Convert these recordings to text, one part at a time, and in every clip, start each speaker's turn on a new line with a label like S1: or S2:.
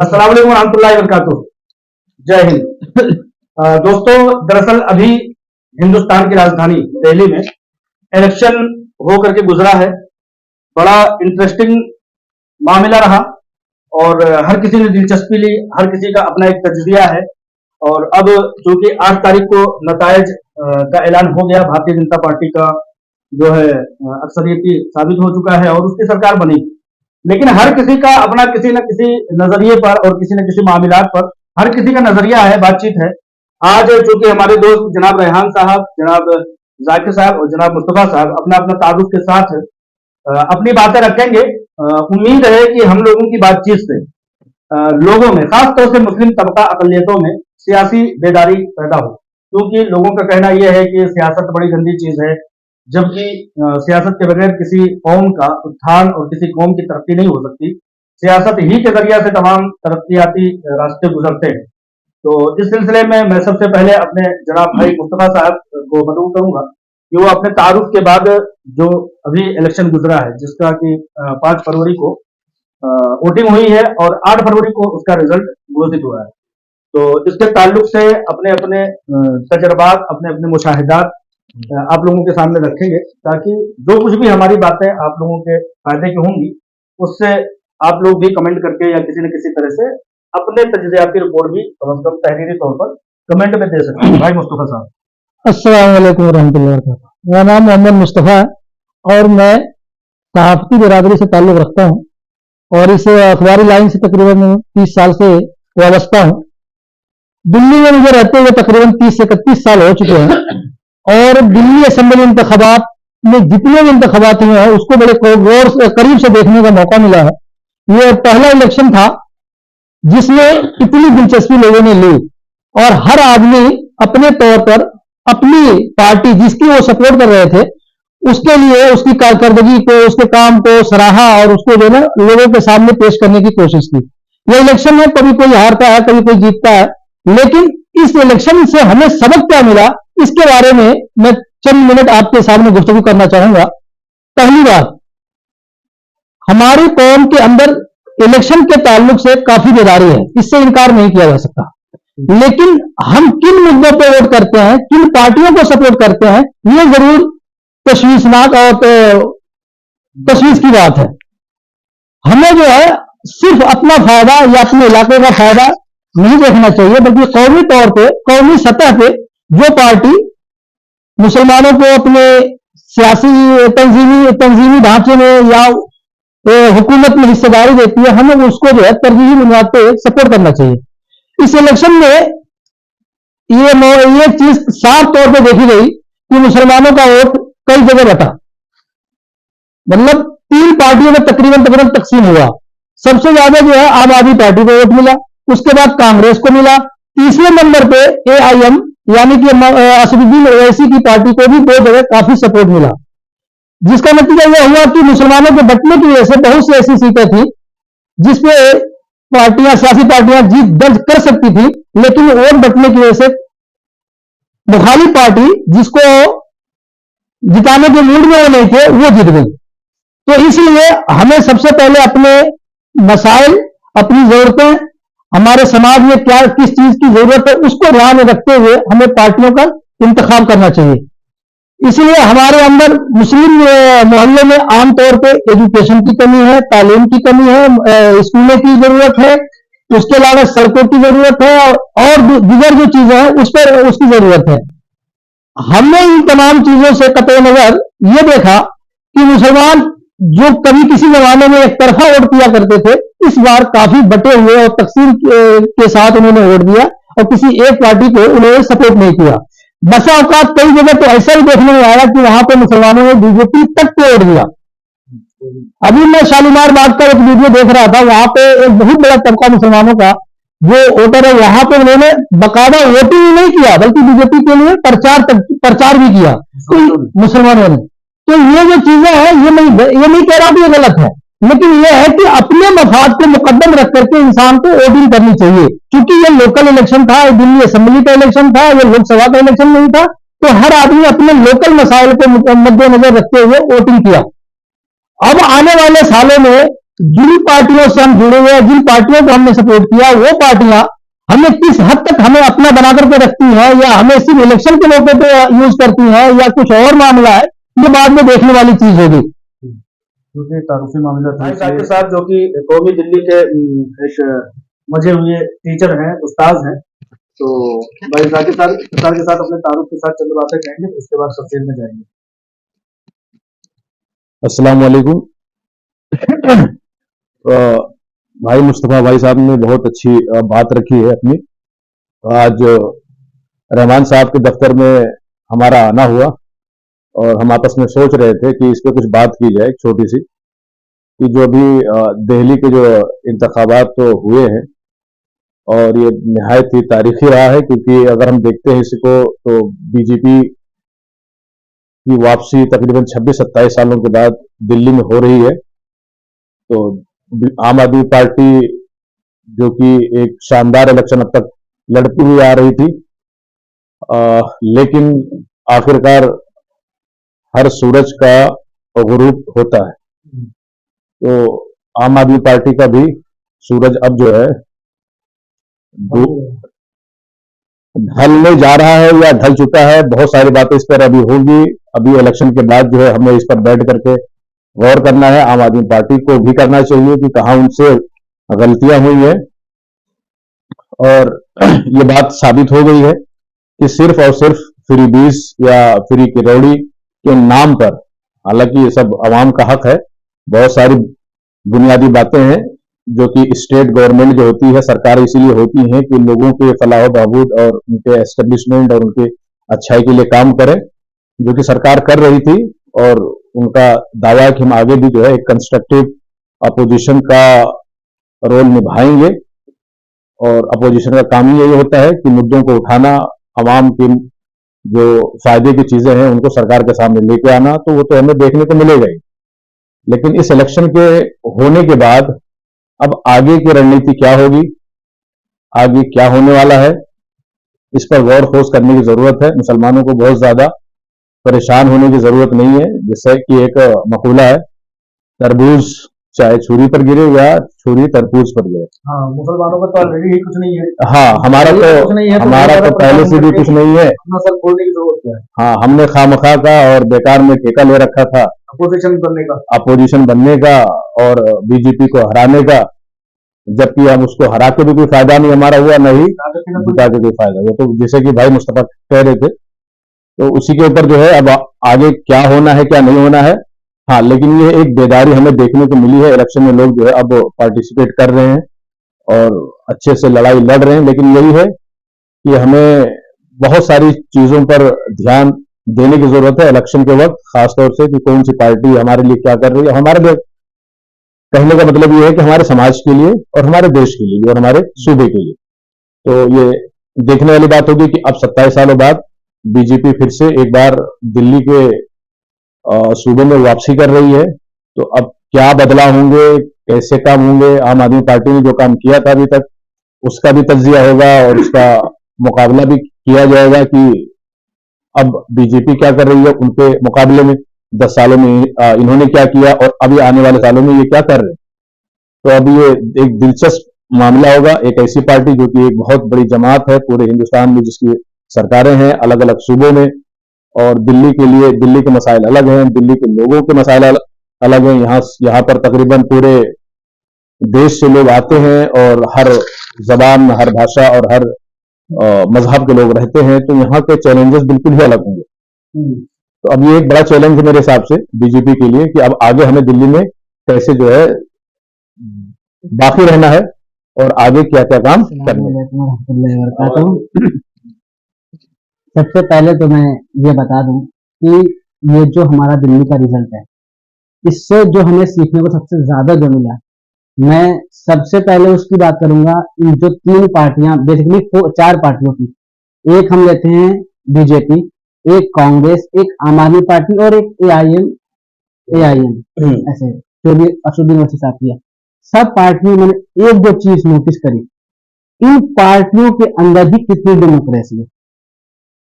S1: अस्सलाम वालेकुम रहमतुल्लाहि व बरकातुहू। जय हिंद। दोस्तों, दरअसल अभी हिंदुस्तान की राजधानी दिल्ली में इलेक्शन होकर के गुजरा है। बड़ा इंटरेस्टिंग मामला रहा और हर किसी ने दिलचस्पी ली, हर किसी का अपना एक तजजिया है। और अब चूंकि 8 तारीख को नतायज का ऐलान हो गया, भारतीय जनता पार्टी का जो है अक्सरियती साबित हो चुका है और उसकी सरकार बनी। लेकिन हर किसी का अपना किसी न किसी नजरिए पर और किसी न किसी मामलात पर हर किसी का नजरिया है, बातचीत है। आज चूंकि हमारे दोस्त जनाब रेहान साहब, जनाब जाकिर साहब और जनाब मुस्तफा साहब अपना अपना तारुफ के साथ अपनी बातें रखेंगे। उम्मीद है कि हम लोगों की बातचीत से लोगों में, खासतौर से मुस्लिम तबका अकलियतों में सियासी बेदारी पैदा हो। क्योंकि लोगों का कहना यह है कि सियासत बड़ी गंदी चीज है, जबकि सियासत के बगैर किसी कौम का उत्थान और किसी कौम की तरक्की नहीं हो सकती। सियासत ही के जरिया से तमाम तरक्याती रास्ते गुजरते हैं। तो इस सिलसिले में मैं सबसे पहले अपने जनाब भाई मुस्तफा साहब को मदऊ करूंगा कि वो अपने तारुफ के बाद जो अभी इलेक्शन गुजरा है, जिसका कि 5 फरवरी को वोटिंग हुई है और 8 फरवरी को उसका रिजल्ट घोषित हुआ है, तो इसके ताल्लुक से अपने अपने तजर्बात, अपने अपने मुशाहिदात आप लोगों के सामने रखेंगे, ताकि जो कुछ भी हमारी बातें आप लोगों के फायदे की होंगी उससे आप लोग भी कमेंट करके या किसी न किसी तरह से अपने तजज़ियाती रिपोर्ट भी कम से कम तहरीरी तौर पर कमेंट में दे सकते हैं। भाई मुस्तफा साहब।
S2: अस्सलाम वालेकुम रहमतुल्लाहि व बरकातुहू। मेरा नाम मोहम्मद मुस्तफ़ा है और मैं सहाफ़ती बिरादरी से ताल्लुक़ रखता हूँ और इस अखबारी लाइन से तकरीबन 30 साल से वाबस्ता हूँ। दिल्ली में मुझे रहते हुए तकरीबन 30 से 31 साल हो चुके हैं और दिल्ली असेंबली इंतखाबात में जितने भी इंतखाबात हुए हैं उसको बड़े गौर से करीब से देखने का मौका मिला है। ये पहला इलेक्शन था जिसमें इतनी दिलचस्पी लोगों ने ली और हर आदमी अपने तौर पर अपनी पार्टी जिसकी वो सपोर्ट कर रहे थे उसके लिए उसकी कारकर्दगी को, उसके काम को सराहा और उसको जो है ना लोगों के सामने पेश करने की कोशिश की। यह इलेक्शन में कभी कोई हारता है, कभी कोई जीतता है, लेकिन इस इलेक्शन से हमें सबक क्या मिला, इसके बारे में मैं चंद मिनट आपके सामने गुफ्तगू करना चाहूंगा। पहली बात, हमारी कौम के अंदर इलेक्शन के ताल्लुक से काफी बेदारी है, इससे इनकार नहीं किया जा सकता। लेकिन हम किन मुद्दों पर वोट करते हैं, किन पार्टियों को सपोर्ट करते हैं, ये जरूर तशवीशनाक और तशवीश की बात है। हमें जो है सिर्फ अपना फायदा या अपने इलाके का फायदा नहीं देखना चाहिए, बल्कि कौमी तौर पे, कौमी सतह पे जो पार्टी मुसलमानों को अपने सियासी तंजीमी ढांचे में या हुकूमत में हिस्सेदारी देती है, हमें उसको जो है तरजीही बुनियाद पे सपोर्ट करना चाहिए। इस इलेक्शन में ये चीज साफ तौर पे देखी गई कि मुसलमानों का वोट कई जगह बटा, मतलब 3 पार्टियों में तकरीबन तकसीम हुआ। सबसे ज्यादा जो है आम आदमी पार्टी को वोट मिला, उसके बाद कांग्रेस को मिला, तीसरे नंबर पे AIM यानी कि असदुद्दीन ओवैसी की पार्टी को भी 2 जगह काफी सपोर्ट मिला, जिसका नतीजा यह हुआ कि मुसलमानों के बटने की वजह से बहुत सी ऐसी सीटें थी जिसपे सियासी पार्टियां जीत दर्ज कर सकती थी, लेकिन वोट बटने की वजह से मुखालिफ पार्टी जिसको जिताने के मूड में वो नहीं थे वो जीत गई। तो इसलिए हमें सबसे पहले अपने मसाइल, अपनी जरूरतें, हमारे समाज में क्या किस चीज की जरूरत है उसको ध्यान में रखते हुए हमें पार्टियों का इंतखाब करना चाहिए। इसलिए हमारे अंदर मुस्लिम मोहल्ले में आमतौर पे एजुकेशन की कमी है, तालीम की कमी है, स्कूलों की जरूरत है, उसके अलावा सड़कों की जरूरत है और दीगर जो चीजें हैं उस पर उसकी जरूरत है। हमने इन तमाम चीजों से कतई नजर ये देखा कि मुसलमान जो कभी किसी जमाने में एक तरफा वोट किया करते थे, इस बार काफी बटे हुए और तकसीम के साथ उन्होंने वोट दिया और किसी एक पार्टी को उन्होंने सपोर्ट नहीं किया। बसा औकात कई जगह तो ऐसा ही देखने में आया कि वहां पे मुसलमानों ने बीजेपी तक को वोट दिया। अभी मैं शालीमार बाग का एक वीडियो देख रहा था, वहां पे एक बहुत बड़ा तबका मुसलमानों का जो वोटर है, वहां पे उन्होंने बकायदा वोटिंग नहीं किया बल्कि बीजेपी के लिए प्रचार भी किया मुसलमानों ने। तो ये जो चीजें हैं ये नहीं कह रहा कि ये गलत है, लेकिन ये है कि अपने मफाद को मुकद्दम रख करके इंसान को वोटिंग करनी चाहिए। क्योंकि ये लोकल इलेक्शन था, दिल्ली असेंबली का इलेक्शन था, ये लोकसभा का इलेक्शन नहीं था, तो हर आदमी अपने लोकल मसाइल को मद्देनजर रखते हुए वोटिंग किया। अब आने वाले सालों में जिन पार्टियों से हम जुड़े हुए हैं, जिन पार्टियों को हमने सपोर्ट किया, वो पार्टियां हमें किस हद तक हमें अपना बना करके रखती है, या हमें सिर्फ इलेक्शन के मौके पे यूज करती है, या कुछ और मामला है, ये बाद में देखने वाली चीज होगी।
S1: क्योंकि तारुफी मामला था भाई साहब के साथ, जो कि कौमी दिल्ली के एक मजे हुए टीचर हैं, उस्ताद हैं। तो भाई साहब के साथ अपने तारुफ के साथ चंद बातें कहेंगे, उसके बाद तफसील में जाएंगे।
S3: अस्सलाम वालेकुम। भाई मुस्तफ़ा भाई साहब ने बहुत अच्छी बात रखी है अपनी। आज रहमान साहब के दफ्तर में हमारा आना हुआ और हम आपस में सोच रहे थे कि इस पे कुछ बात की जाए, छोटी सी, कि जो अभी दिल्ली के जो इंतखाबात तो हुए हैं और ये निहायत ही तारीखी रहा है, क्योंकि अगर हम देखते हैं इसको तो बीजेपी की वापसी तकरीबन 26-27 सालों के बाद दिल्ली में हो रही है। तो आम आदमी पार्टी जो कि एक शानदार इलेक्शन अब तक लड़ती हुई आ रही थी, लेकिन आखिरकार हर सूरज का गुरूब होता है। तो आम आदमी पार्टी का भी सूरज अब जो है ढलने जा रहा है या ढल चुका है। बहुत सारी बातें इस पर अभी होगी। अभी इलेक्शन के बाद जो है हमें इस पर बैठ करके गौर करना है। आम आदमी पार्टी को भी करना चाहिए कि कहां उनसे गलतियां हुई हैं। और ये बात साबित हो गई है कि सिर्फ और सिर्फ फ्री बीस या फ्री किरौड़ी के नाम पर, हालांकि ये सब आवाम का हक है, बहुत सारी बुनियादी बातें हैं जो कि स्टेट गवर्नमेंट जो होती है, सरकार इसीलिए होती है कि लोगों के फलाह बहबूद और उनके एस्टेब्लिशमेंट और उनके अच्छाई के लिए काम करें, जो कि सरकार कर रही थी। और उनका दावा है कि हम आगे भी जो है एक कंस्ट्रक्टिव अपोजिशन का रोल निभाएंगे। और अपोजिशन का काम ही यही होता है कि मुद्दों को उठाना, अवाम की जो फायदे की चीजें हैं उनको सरकार के सामने लेके आना, तो वो तो हमें देखने को मिलेगा ही। लेकिन इस इलेक्शन के होने के बाद अब आगे की रणनीति क्या होगी, आगे क्या होने वाला है, इस पर गौर खोज करने की जरूरत है। मुसलमानों को बहुत ज्यादा परेशान होने की जरूरत नहीं है। जैसे कि एक मकूला है, तरबूज चाहे छुरी पर गिरे या छुरी तरबूज पर गिरे।
S1: हाँ, मुसलमानों का तो ऑलरेडी ही कुछ नहीं है।
S3: हाँ, हमारा तो पहले से भी कुछ नहीं है।
S1: अपना सर खोलने की जरूरत क्या है।
S3: हाँ, हमने खामखा का और बेकार में ठेका ले रखा था अपोजिशन बनने का और बीजेपी को हराने का, जबकि हम उसको हरा के भी कोई फायदा नहीं हमारा हुआ, नहीं जिता के कोई फायदा हुआ। तो जैसे कि भाई मुस्तफा कह रहे थे, तो उसी के ऊपर जो है अब आगे क्या होना है क्या नहीं होना है। हाँ, लेकिन ये एक बेदारी हमें देखने को मिली है। इलेक्शन में लोग जो है अब पार्टिसिपेट कर रहे हैं और अच्छे से लड़ाई लड़ रहे हैं। लेकिन यही है कि हमें बहुत सारी चीजों पर ध्यान देने की जरूरत है इलेक्शन के वक्त, खासतौर से कि कौन सी पार्टी हमारे लिए क्या कर रही है। हमारे कहने का मतलब ये है कि हमारे समाज के लिए और हमारे देश के लिए भी और हमारे सूबे के लिए। तो ये देखने वाली बात होगी कि अब 27 सालों बाद बीजेपी फिर से एक बार दिल्ली के सूबे में वापसी कर रही है। तो अब क्या बदलाव होंगे, कैसे काम होंगे, आम आदमी पार्टी ने जो काम किया था अभी तक उसका भी तज्जिया होगा और उसका मुकाबला भी किया जाएगा कि अब बीजेपी क्या कर रही है उनके मुकाबले में। 10 सालों में इन्होंने क्या किया और अभी आने वाले सालों में ये क्या कर रहे हैं। तो अब ये एक दिलचस्प मामला होगा। एक ऐसी पार्टी जो कि एक बहुत बड़ी जमात है पूरे हिंदुस्तान में, जिसकी सरकारें हैं अलग अलग सूबों में, और दिल्ली के लिए दिल्ली के मसाइल अलग हैं, दिल्ली के लोगों के मसाइल अलग हैं। यहाँ पर तकरीबन पूरे देश से लोग आते हैं और हर जबान, हर भाषा और हर मजहब के लोग रहते हैं। तो यहाँ के चैलेंजेस बिल्कुल ही अलग होंगे। तो अब ये एक बड़ा चैलेंज है मेरे हिसाब से बीजेपी के लिए कि अब आगे हमें दिल्ली में कैसे जो है बाकी रहना है और आगे क्या क्या काम करना है।
S2: सबसे पहले तो मैं ये बता दूं कि ये जो हमारा दिल्ली का रिजल्ट है, इससे जो हमें सीखने को सबसे ज्यादा जो मिला, मैं सबसे पहले उसकी बात करूंगा। इन जो 3 पार्टियां, बेसिकली 4 पार्टियों की, एक हम लेते हैं बीजेपी, एक कांग्रेस, एक आम आदमी पार्टी और एक एआईएम, ऐसे जो भी असुद्दीन ओवैसी साहब किया। सब पार्टियों में एक दो चीज नोटिस करी, इन पार्टियों के अंदर भी कितनी डेमोक्रेसी है।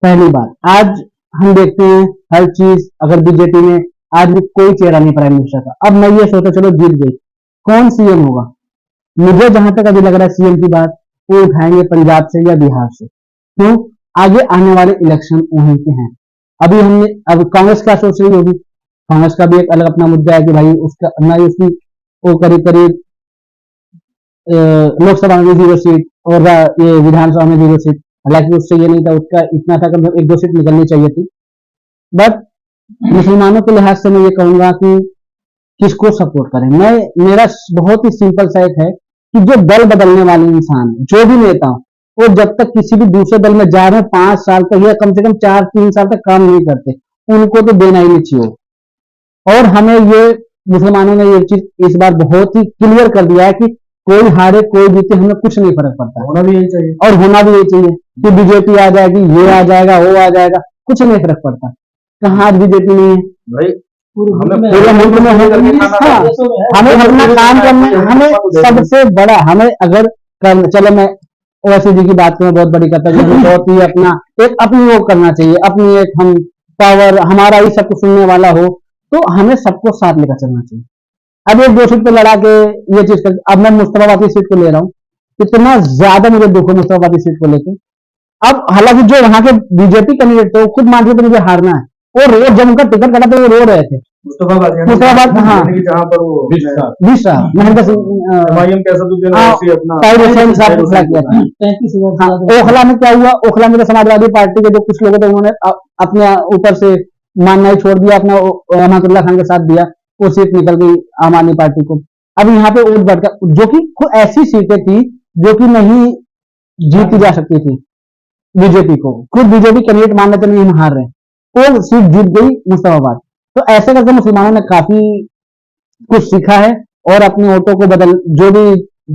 S2: पहली बात, आज हम देखते हैं हर चीज, अगर बीजेपी में आज भी कोई चेहरा नहीं प्राइम मिनिस्टर का, अब मैं ये सोचा चलो जीत गई,
S4: कौन सीएम होगा? मुझे जहां तक अभी लग रहा है सीएम की बात वो उठाएंगे पंजाब से या बिहार से। क्यों? आगे आने वाले इलेक्शन वहीं के हैं। अब कांग्रेस क्या सोच रही होगी? कांग्रेस का भी एक अलग अपना मुद्दा है कि भाई उसका ना ही उसकी वो करीब करीब लोकसभा में 0 सीट और ये विधानसभा में 0 सीट। हालांकि उससे ये नहीं था, उसका इतना था कि 1-2 सीट निकलनी चाहिए थी। बट मुसलमानों के लिहाज से मैं ये कहूंगा कि किसको सपोर्ट करें। मेरा बहुत ही सिंपल सा एक है कि जो दल बदलने वाले इंसान है, जो भी नेता हो, वो जब तक किसी भी दूसरे दल में जा रहे हैं 5 साल तक या कम से कम 4-3 साल तक काम नहीं करते, उनको तो देना ही नहीं चाहिए। और हमें ये मुसलमानों ने ये चीज इस बार बहुत ही क्लियर कर दिया है कि कोई हारे कोई जीते हमें कुछ नहीं फर्क पड़ता,
S1: होना भी यही चाहिए
S4: और होना भी यही चाहिए कि बीजेपी आ जाएगी, ये आ जाएगा, वो आ जाएगा, कुछ नहीं फर्क पड़ता। कहाँ आज बीजेपी नहीं है
S1: भाई,
S4: पूरे मुल्क में हो करके। हाँ, हमें अपना काम करना, हमें सबसे बड़ा, हमें अगर चलो मैं ओवैसी जी की बात करूं, बहुत बड़ी करता है, हमें बहुत ही अपनी वो करना चाहिए, अपनी एक हम पावर, हमारा ही सब कुछ सुनने वाला हो, तो हमें सबको साथ लेकर चलना चाहिए। अब 1-2 सीट पे लड़ा के ये चीज कर, अब मैं मुस्तफाबाद की सीट को ले रहा हूँ, इतना ज्यादा मुझे दुख है मुस्तफाबाद की सीट को लेकर। अब हालांकि जो वहां के बीजेपी कैंडिडेट थे वो खुद मान रहे थे मुझे हारना है, वो रोड जब उनका टिकट कटा तो वो रो रहे थे मुस्तफाबाद। हाँ,
S1: जहाँ पर वो
S4: विश्वा महेंद्र सिंह ओखला में क्या हुआ? ओखला में तो समाजवादी पार्टी के जो कुछ लोग थे उन्होंने अपने ऊपर से मानना ही छोड़ दिया, अपना रहमतुल्लाह खान के साथ दिया, वो सीट निकल गई आम आदमी पार्टी को। अब यहाँ पे वोट बढ़ कर, जो कि ऐसी सीटें थी जो कि नहीं जीती जा सकती थी बीजेपी को, खुद बीजेपी कैंडिडेट मान लेते नहीं हम हार रहे हैं, वो सीट जीत गई मुस्तफाबाद। तो ऐसे करके मुसलमानों ने काफी कुछ सीखा है और अपने वोटों को जो भी,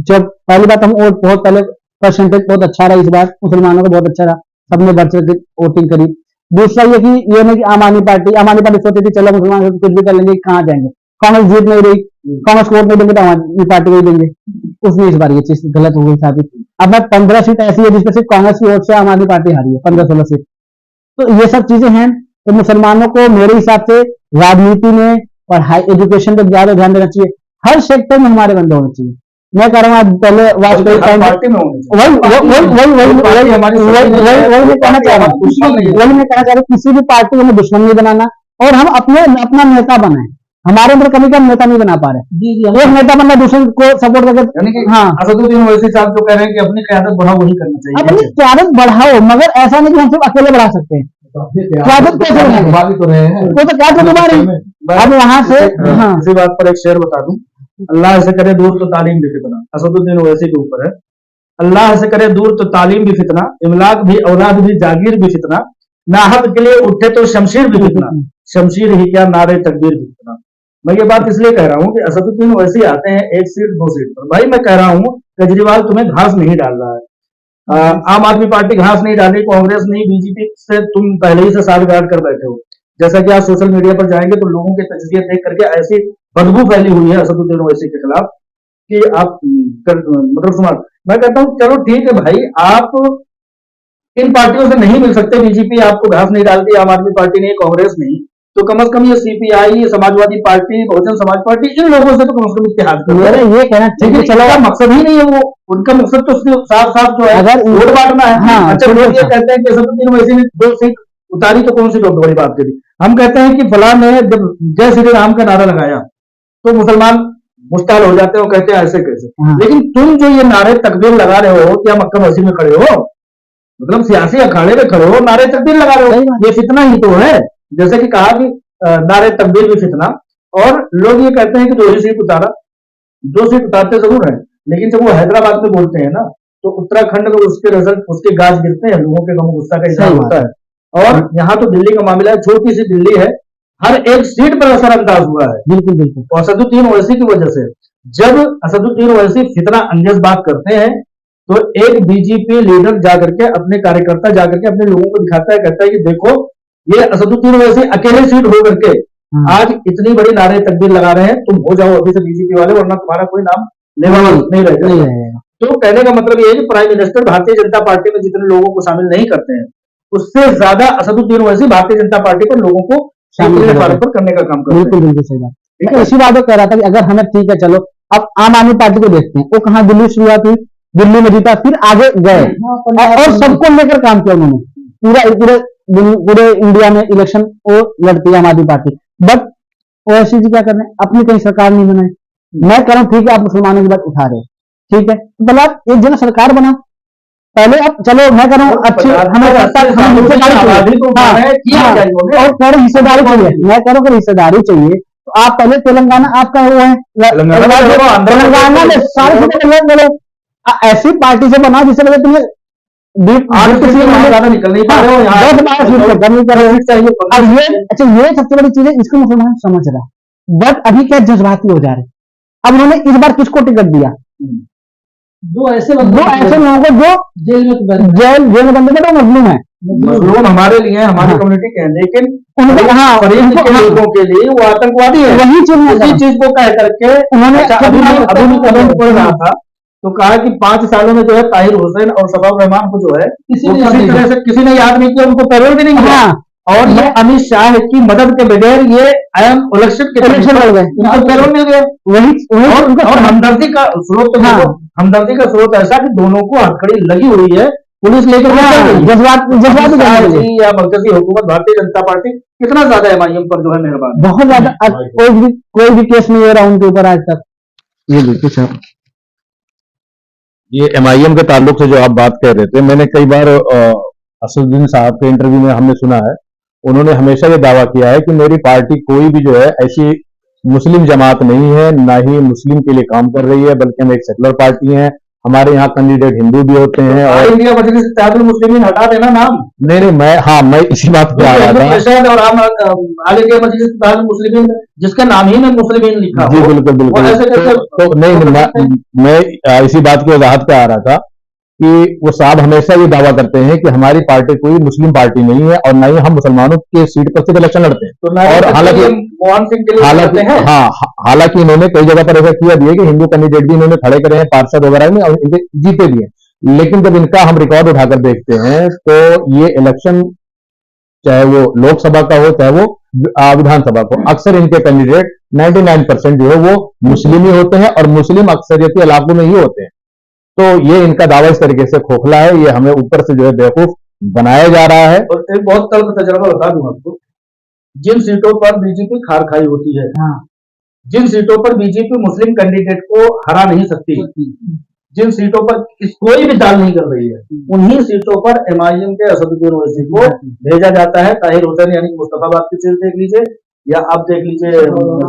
S4: जब पहली बात हम वोट बहुत पहले परसेंटेज बहुत अच्छा रहा, इस बार मुसलमानों का बहुत अच्छा रहा, सबने बढ़ चढ़ के वोटिंग करी। दूसरा ये कि ये नहीं कि आम आदमी पार्टी सोचती थी चलो मुसलमान कुछ भी कर लेंगे, कहाँ जाएंगे, कांग्रेस जीत नहीं रही, कांग्रेस को वोट नहीं देंगे तो आम आदमी पार्टी को ही देंगे, उसने इस बार ये चीज गलत हो गई साबित। अब मैं 15 सीट ऐसी है जिसमें सिर्फ कांग्रेस की वोट से आम आदमी पार्टी हारी है, 15-16 सीट। तो ये सब चीजें हैं, तो मुसलमानों को मेरे हिसाब से राजनीति में और हाई एजुकेशन पर ज्यादा ध्यान देना चाहिए, हर सेक्टर में हमारे बंदे होने चाहिए। मैं कह रहा हूँ पहले वाजपेयी टाइम
S1: पार्टी में
S4: वही मैं कहना चाह रहा हूँ, किसी भी पार्टी को हमें दुश्मन नहीं बनाना और हम अपना नेता बनाए। हमारे अंदर कभी का नेता नहीं बना पा रहे, एक नेता बनना दूसरे को सपोर्ट करके। हाँ,
S1: असदुद्दीन ओवैसी साहब जो कह रहे हैं कि अपनी क़यादत बढ़ाओ, वही करना चाहिए।
S4: अपनी क़यादत बढ़ाओ, मगर ऐसा नहीं कि हम सिर्फ अकेले बढ़ा सकते हैं। क़यादत कैसे बढ़ाएंगे? वो तो क्या अब वहां से। हाँ,
S1: इसी बात पर एक शेर बता दूं, अल्लाह से करे दूर तो तालीम भी फितना, असदुद्दीन ओवैसी के ऊपर है। अल्लाह से करे दूर तो तालीम भी फितना, इमलाक भी औलाद भी जागीर भी फितना, नाहक के लिए उठे तो शमशीर भी फितना, शमशीर ही क्या नारे तकबीर भी फितना। मैं ये बात इसलिए कह रहा हूँ कि असदुद्दीन ओवैसी आते हैं 1 सीट 2 सीट पर। भाई मैं कह रहा हूँ केजरीवाल तुम्हें घास नहीं डाल रहा है, आम आदमी पार्टी घास नहीं डाली, कांग्रेस नहीं, बीजेपी से तुम पहले ही से साठगांठ कर बैठे हो। जैसा कि आप सोशल मीडिया पर जाएंगे तो लोगों के तजजिए देख करके ऐसी बदबू फैली हुई है असदुद्दीन ओवैसी के खिलाफ कि आप मतलब सुना। मैं कहता हूँ चलो ठीक है भाई, आप इन पार्टियों से नहीं मिल सकते, बीजेपी आपको घास नहीं डालती, आम आदमी पार्टी नहीं, कांग्रेस नहीं, तो कम से कम ये CPI, Samajwadi party, Bahujan Samaj party, इन लोगों से तो कम से कम इत्तेहाद करो।
S4: मेरा ये कहना चाहिए,
S1: चलो मकसद ही नहीं है वो, उनका मकसद तो साफ साफ जो है
S4: अगर
S1: वोट बांटना है।
S4: हाँ,
S1: अच्छा, लोग ये कहते हैं कि असदुद्दीन ओवैसी ने 2 सीट उतारी तो कौन सी बहुत बड़ी बात करी। हम कहते हैं कि फलां ने जब जय श्री राम का नारा लगाया तो मुसलमान मुश्ताल हो जाते हो, कहते हैं ऐसे कैसे। लेकिन तुम जो ये नारे तकबीर लगा रहे हो, क्या मक्का मस्जिद में खड़े हो, मतलब सियासी अखाड़े में खड़े हो, नारे तकबीर लगा रहे हो, ये फितना ही तो है। जैसे कि कहा कि नारे तकबीर भी फितना, और लोग ये कहते हैं कि 2 ही सीट उतारा, 2 सीट उतारते जरूर है, लेकिन जब वो हैदराबाद में बोलते हैं ना तो उत्तराखंड में उसके रिजल्ट, उसके गाज गिरते हैं, लोगों के गम गुस्सा का इजहार होता है। और यहाँ तो दिल्ली का मामला है, छोटी सी दिल्ली है, हर एक सीट पर असरअंदाज हुआ है।
S4: बिल्कुल बिल्कुल,
S1: और असदुद्दीन ओवैसी की वजह से। जब असदुद्दीन ओवैसी फितना अंगेज बात करते हैं तो एक बीजेपी लीडर जाकर के, अपने कार्यकर्ता जाकर के अपने लोगों को दिखाता है, कहता है कि देखो ये असदुद्दीन ओवैसी अकेले सीट हो करके आज इतनी बड़ी नारे तकबीर लगा रहे हैं, तुम हो जाओ अभी से बीजेपी वाले, वरना तुम्हारा कोई नाम लेवा नहीं रहेगा। तो कहने का मतलब ये है कि prime minister Bharatiya Janata party में जितने लोगों को शामिल नहीं करते हैं, उससे ज्यादा असदुद्दीन ओवैसी भारतीय जनता पार्टी पर लोगों को शामिल पर करने का काम करते हैं।
S4: बिल्कुल बिल्कुल सही बात। मैं इसी बात को कह रहा था कि अगर हमें ठीक है चलो अब आम आदमी पार्टी को देखते हैं, वो कहाँ दिल्ली से शुरुआत हुई, दिल्ली में जीता, फिर आगे गए और सबको लेकर काम किया उन्होंने। पूरा पूरे पूरे इंडिया में इलेक्शन वो लड़ती है आम आदमी पार्टी। बट ओवैसी जी क्या कर रहे हैं, अपनी कहीं सरकार नहीं बनाई। मैं कह रहा हूँ ठीक है, आप मुसलमानों की बात उठा रहे, ठीक है, तो भला आप एक जन सरकार बनाओ पहले। अब चलो मैं कह रहा हूँ अच्छी हमें हिस्सेदारी चाहिए, मैं कह रहा हूँ हिस्सेदारी चाहिए तो आप पहले तेलंगाना आपका वो है, तेलंगाना में सारे ऐसी पार्टी से बनाओ जिससे वजह तुम्हें
S1: निकल नहीं पा रहे हो यहाँ
S4: अब ये अच्छा, ये सबसे बड़ी चीज है, इसको मुसलमान समझ रहा है। बट अभी क्या जज्बाती हो जा रहे, अब उन्होंने इस बार किसको टिकट दिया, दो ऐसे लोगों को जो जेल में बंद थे, मजलूम है,
S1: मजलूम हमारे लिए हमारी कम्युनिटी के हैं, लेकिन लोगों के लिए वो आतंकवादी है।
S4: वही
S1: चीज को कह करके उन्होंने अभी भी कमेंट पढ़ रहा था तो कहा कि 5 सालों में जो है ताहिर हुसैन और शबाब रहमान को जो है किसी तरह से किसी ने याद नहीं किया, उनको पैरोल भी नहीं किया। और ये अमित शाह की मदद के बगैर ये इलेक्शन लड़ गए, उनको पैरोल मिल गया। वही और हमदर्दी का स्रोत हमदर्दी का स्रोत ऐसा कि दोनों को हथकड़ी लगी हुई है, पुलिस लेकर जज्बात या मरकजी हुकूमत भारतीय जनता पार्टी कितना ज्यादा एमआईएम पर जो है मेहरबान,
S4: बहुत ज्यादा। कोई भी केस नहीं हो रहा उनके ऊपर आज तक।
S3: ये देखिए साहब, ये एमआईएम के ताल्लुक से जो आप बात कर रहे थे, मैंने कई बार असदुद्दीन साहब के इंटरव्यू में हमने सुना है, उन्होंने हमेशा ये दावा किया है कि मेरी पार्टी कोई भी जो है ऐसी मुस्लिम जमात नहीं है, ना ही मुस्लिम के लिए काम कर रही है, बल्कि हम एक सेकुलर पार्टी हैं। हमारे यहाँ कैंडिडेट हिंदू भी होते हैं और
S1: इंडिया मजलिस इत्तेहादुल मुस्लिमीन हटा देना नाम।
S3: नहीं मैं इसी बात पे आ रहा था।
S1: और आप ऑल इंडिया मजलिस इत्तेहादुल मुस्लिमीन जिसका नाम ही में मुस्लिमीन लिखा
S3: जी बिल्कुल तो नहीं, मैं इसी बात की वजाहत पे आ रहा था कि वो साहब हमेशा ये दावा करते हैं कि हमारी पार्टी कोई मुस्लिम पार्टी नहीं है और ना ही हम मुसलमानों के सीट पर सिर्फ इलेक्शन लड़ते हैं।
S1: तो और
S3: हालांकि इन्होंने कई जगह पर ऐसा किया भी है कि हिंदू कैंडिडेट भी इन्होंने खड़े करे हैं पार्षद वगैरह में और इनके जीते भी हैं। लेकिन जब इनका हम रिकॉर्ड उठाकर देखते हैं तो ये इलेक्शन चाहे वो लोकसभा का हो चाहे वो विधानसभा को, अक्सर इनके कैंडिडेट 99% जो है वो मुस्लिम ही होते हैं और मुस्लिम अक्सरियती इलाकों में ही होते हैं। तो ये इनका दावा इस तरीके से खोखला है, ये हमें ऊपर से जो है बेवकूफ बनाया जा रहा है।
S1: और एक बहुत तल्ख तजर्बा बता दूं आपको, जिन सीटों पर बीजेपी खार खाई होती है, जिन सीटों पर बीजेपी मुस्लिम कैंडिडेट को हरा नहीं सकती, जिन सीटों पर कोई भी दाल नहीं कर रही है, उन्हीं सीटों पर एमआईएम के असदुद्दीन ओवैसी को भेजा जाता है। ताहिर हुसैन यानी मुस्तफाबाद की सीट देख लीजिए या आप देख लीजिए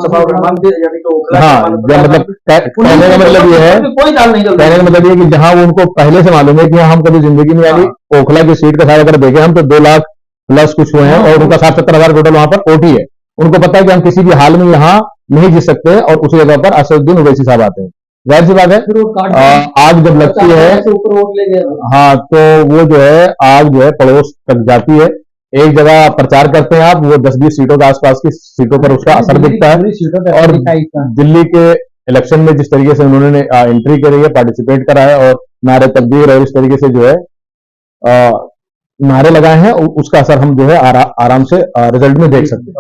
S1: शबाब रहमान यानी तो
S3: मतलब कहने का मतलब ये है,
S1: कोई दाल नहीं कर,
S3: कहने का मतलब ये कि जहां वो उनको पहले से मालूम है कि हम कभी जिंदगी में यानी ओखला की सीट का सारा अगर देखें हम तो 2 लाख प्लस कुछ हुए हैं और उनका 60-70 टोटल वहां पर वोट ही है। उनको पता है कि हम किसी भी हाल में यहाँ नहीं जीत सकते और उसी जगह पर असदुद्दीन ओवैसी साहब आते हैं। जाहिर सी बात है आग जब लगती है हाँ तो वो जो है आग जो है पड़ोस तक जाती है। एक जगह प्रचार करते हैं आप, वो 10-20 सीटों के आसपास की सीटों पर उसका असर दिखता है। और दिल्ली के इलेक्शन में जिस तरीके से उन्होंने एंट्री करी है, पार्टिसिपेट करा है और नारे तकबीर और इस तरीके से जो है नारे लगाए हैं, उसका असर हम जो है आराम से रिजल्ट में देख सकते हैं।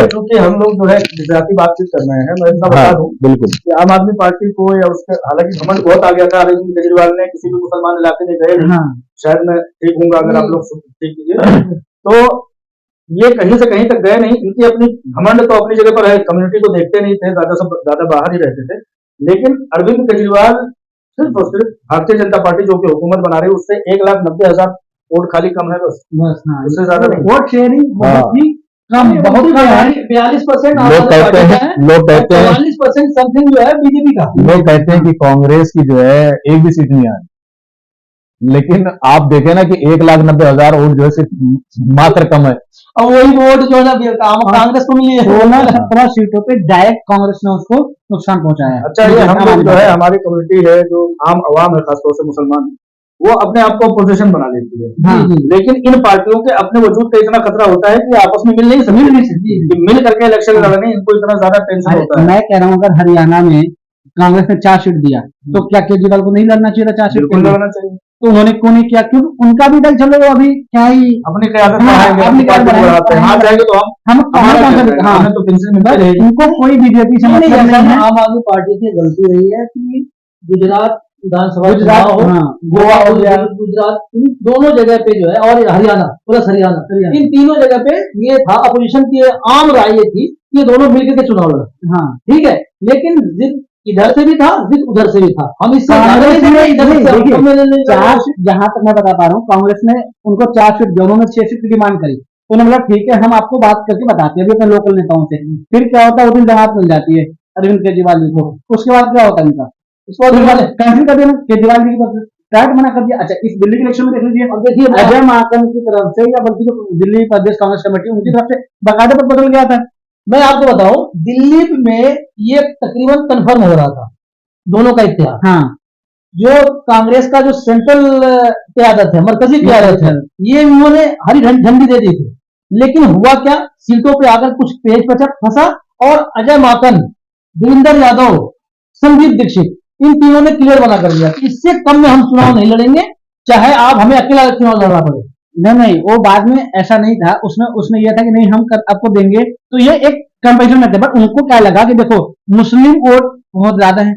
S1: क्योंकि हम लोग जो है गुजराती बातचीत कर रहे हैं, मैं इतना बता दूं
S3: बिल्कुल
S1: कि आम आदमी पार्टी को या उसके हालांकि घमंड बहुत आ गया था अरविंद केजरीवाल ने, किसी भी मुसलमान इलाके में गए नहीं, शायद मैं ठीक हूँ अगर आप लोग ठीक कीजिए, तो ये कहीं से कहीं तक गए नहीं। इनकी अपनी घमंड तो अपनी जगह पर है, कम्युनिटी को देखते नहीं थे, ज्यादा बाहर ही रहते थे। लेकिन अरविंद केजरीवाल सिर्फ और सिर्फ भारतीय जनता पार्टी जो कि हुकूमत बना रही है उससे 1,90,000 वोट खाली कम है, बस उससे ज्यादा नहीं।
S4: वोट शेयरिंग बहुत ही कम, बहुत 42%
S3: लोग कहते हैं
S4: 44% समथिंग जो है बीजेपी का।
S3: लोग कहते हैं कि कांग्रेस की जो है एक भी सीट नहीं आई, लेकिन आप देखें ना कि 1,90,000 वोट जो है सिर्फ मात्र कम है
S4: और वही वोट जो है कांग्रेस को मिली है 16-17 सीटों पे डायरेक्ट कांग्रेस ने उसको नुकसान पहुंचाया है।
S1: अच्छा ये हम लोग जो है हमारी कम्युनिटी है जो आम आवाम है खासतौर से मुसलमान, वो अपने आप को अपोजिशन बना लेती है, लेकिन इन पार्टियों के अपने वजूद का इतना खतरा होता है कि आपस में मिल नहीं सकती, मिल करके इलेक्शन लड़ने इनको इतना ज्यादा टेंशन होता है।
S4: मैं कह रहा हूँ अगर हरियाणा में कांग्रेस ने 4 सीट दिया तो क्या केजरीवाल को नहीं लड़ना चाहिए था? 4 सीट
S1: लड़ना चाहिए।
S4: तो उन्होंने क्यों नहीं किया? क्योंकि उनका भी दल चलो अभी क्या ही
S1: अपनी क़यादत
S4: हाँ,
S1: बढ़ाएंगे,
S4: अपनी क़यादत
S1: पार्टी को बढ़ाते हैं, हार जाएंगे तो
S4: हम
S1: हमारा क्या है?
S4: हाँ
S1: हमें तो पेंशन मिलती
S4: बस
S1: रहेगी।
S4: उनको कोई बीजेपी से
S2: नहीं,
S4: मतलब
S2: ऐसा
S4: नहीं है।
S2: आम आदमी पार्टी की गलती रही है कि गुजरात विधानसभा
S4: गुजरात
S2: चुनाव हो,
S4: हाँ, गोवा हो गया,
S2: गुजरात, इन दोनों जगह पे जो है, और हरियाणा प्लस हरियाणा, इन तीनों जगह पे ये था, अपोजिशन की आम राय ये थी कि ये दोनों मिलकर के चुनाव लड़ा।
S4: हाँ
S2: ठीक है, लेकिन जिद इधर से भी था, जिद उधर से भी था। हम इससे
S4: कांग्रेस ने
S2: इधर से
S4: देखिए,
S2: हम नहीं-
S4: चार सीट जहां तक मैं बता पा रहा हूँ, कांग्रेस ने उनको 4 सीट, दोनों में 6 सीट की डिमांड करी, तो उन्होंने बोला ठीक है हम आपको बात करके बताते हैं अभी अपने लोकल नेताओं से। फिर क्या होता है, उस दिन जमात मिल जाती है अरविंद केजरीवाल जी को, उसके बाद क्या होता है इनका, उसके बाद कैंसिल कर दिया केजरीवाल जी की तरफ से, डायरेक्ट मना कर दिया। अच्छा इस दिल्ली के इलेक्शन में देख लीजिए, अब देखिए अजय माकन की तरफ से या बल्कि जो दिल्ली प्रदेश कांग्रेस कमेटी उनकी तरफ से बाकायदा पर बदल गया था।
S2: मैं आपको बताऊं, दिल्ली में ये तकरीबन कन्फर्म हो रहा था दोनों का इतिहास।
S4: हाँ
S2: जो कांग्रेस का जो सेंट्रल क्यादत है, मरकजी क्यादत है, ये उन्होंने हरी झंडी दे दी थी, लेकिन हुआ क्या, सीटों पे आकर कुछ पेच पचक फंसा और अजय माकन, देवेंद्र यादव, संदीप दीक्षित, इन तीनों ने क्लियर बना कर दिया कि इससे कम में हम चुनाव नहीं लड़ेंगे, चाहे आप हमें अकेला चुनाव लड़ना पड़े।
S4: नहीं वो बाद में ऐसा नहीं था, उसमें उसने यह था कि नहीं हम आपको देंगे, तो ये एक कंपेरिजन में थे। बट उनको क्या लगा कि देखो मुस्लिम वोट बहुत ज्यादा है,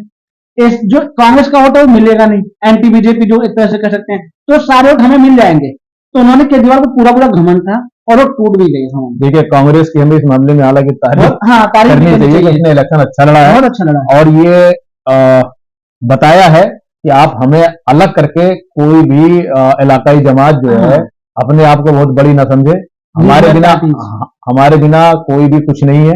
S4: जो कांग्रेस का वोट है वो मिलेगा नहीं, एंटी बीजेपी जो एक तरह से कह सकते हैं, तो सारे वोट हमें मिल जाएंगे। तो उन्होंने केजरीवाल को पूरा पूरा घमंड था और वो टूट भी गई घमंड।
S3: देखिए कांग्रेस की हमें इस मामले में हालांकि तारीफ
S4: हाँ तारीफ
S3: करनी
S4: करनी
S3: चाहिए कि उसने इलेक्शन अच्छा लड़ा है
S4: बहुत अच्छा लड़ा।
S3: और ये बताया है कि आप हमें अलग करके कोई भी इलाकाई जमात जो है अपने आप को बहुत बड़ी ना समझे, हमारे बिना कोई भी कुछ नहीं है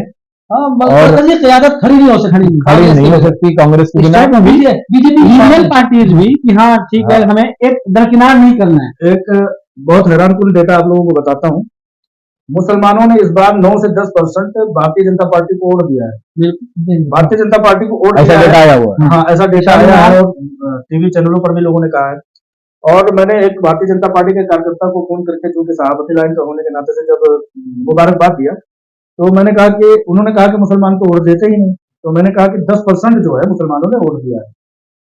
S2: और ये क्यादत खड़ी नहीं हो सकती,
S3: खड़ी नहीं हो सकती कांग्रेस के बिना।
S4: बीजेपी पार्टीज भी कि हाँ ठीक है हमें एक दरकिनार नहीं करना है।
S1: एक बहुत हैरानकुन डेटा आप लोगों को बताता हूँ, मुसलमानों ने इस बार 9 से 10% भारतीय जनता पार्टी को वोट दिया है। भारतीय जनता पार्टी को वोट
S3: ऐसा डेटा आया हुआ है।
S1: हाँ ऐसा डेटा आया है और टीवी चैनलों पर भी लोगों ने कहा है। और मैंने एक भारतीय जनता पार्टी के कार्यकर्ता को फोन करके, चूंकि सभापति लाइन का होने के नाते से जब मुबारकबाद दिया, तो मैंने कहा कि उन्होंने कहा कि मुसलमान तो वोट देते ही नहीं। तो मैंने कहा कि 10% जो है मुसलमानों ने वोट दिया है।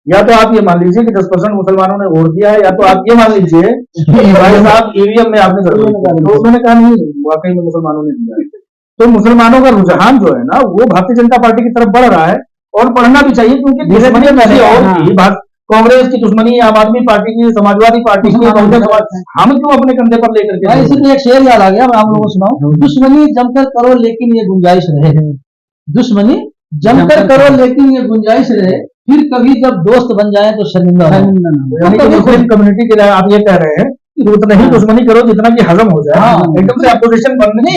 S1: या तो आप ये मान लीजिए कि 10% मुसलमानों ने वोट दिया है, या तो आप ये मान लीजिए कि भाई साहब ईवीएम में आपने गड़बड़ी की। तो उन्होंने कहा नहीं, वाकई में मुसलमानों ने दिया है। तो मुसलमानों का रुझान जो है ना वो भारतीय जनता पार्टी की तरफ बढ़ रहा है और बढ़ना भी चाहिए, क्योंकि दुश्मनी किसी और की, कांग्रेस की दुश्मनी, आम आदमी पार्टी की, समाजवादी पार्टी की, हम क्यों अपने कंधे पर लेकर के।
S2: इसी में एक शेर याद आ गया, मैं आप लोगों को सुनाऊं, दुश्मनी जमकर करो लेकिन ये गुंजाइश रहे, दुश्मनी जमकर करो लेकिन ये गुंजाइश रहे, फिर कभी जब दोस्त बन जाए तो शर्मिंदा हो।
S1: मुस्लिम कम्युनिटी के लिए आप ये कह रहे हैं कि उतना ही दुश्मनी करो जितना कि हजम हो जाए, एकदम से अपोजिशन बनने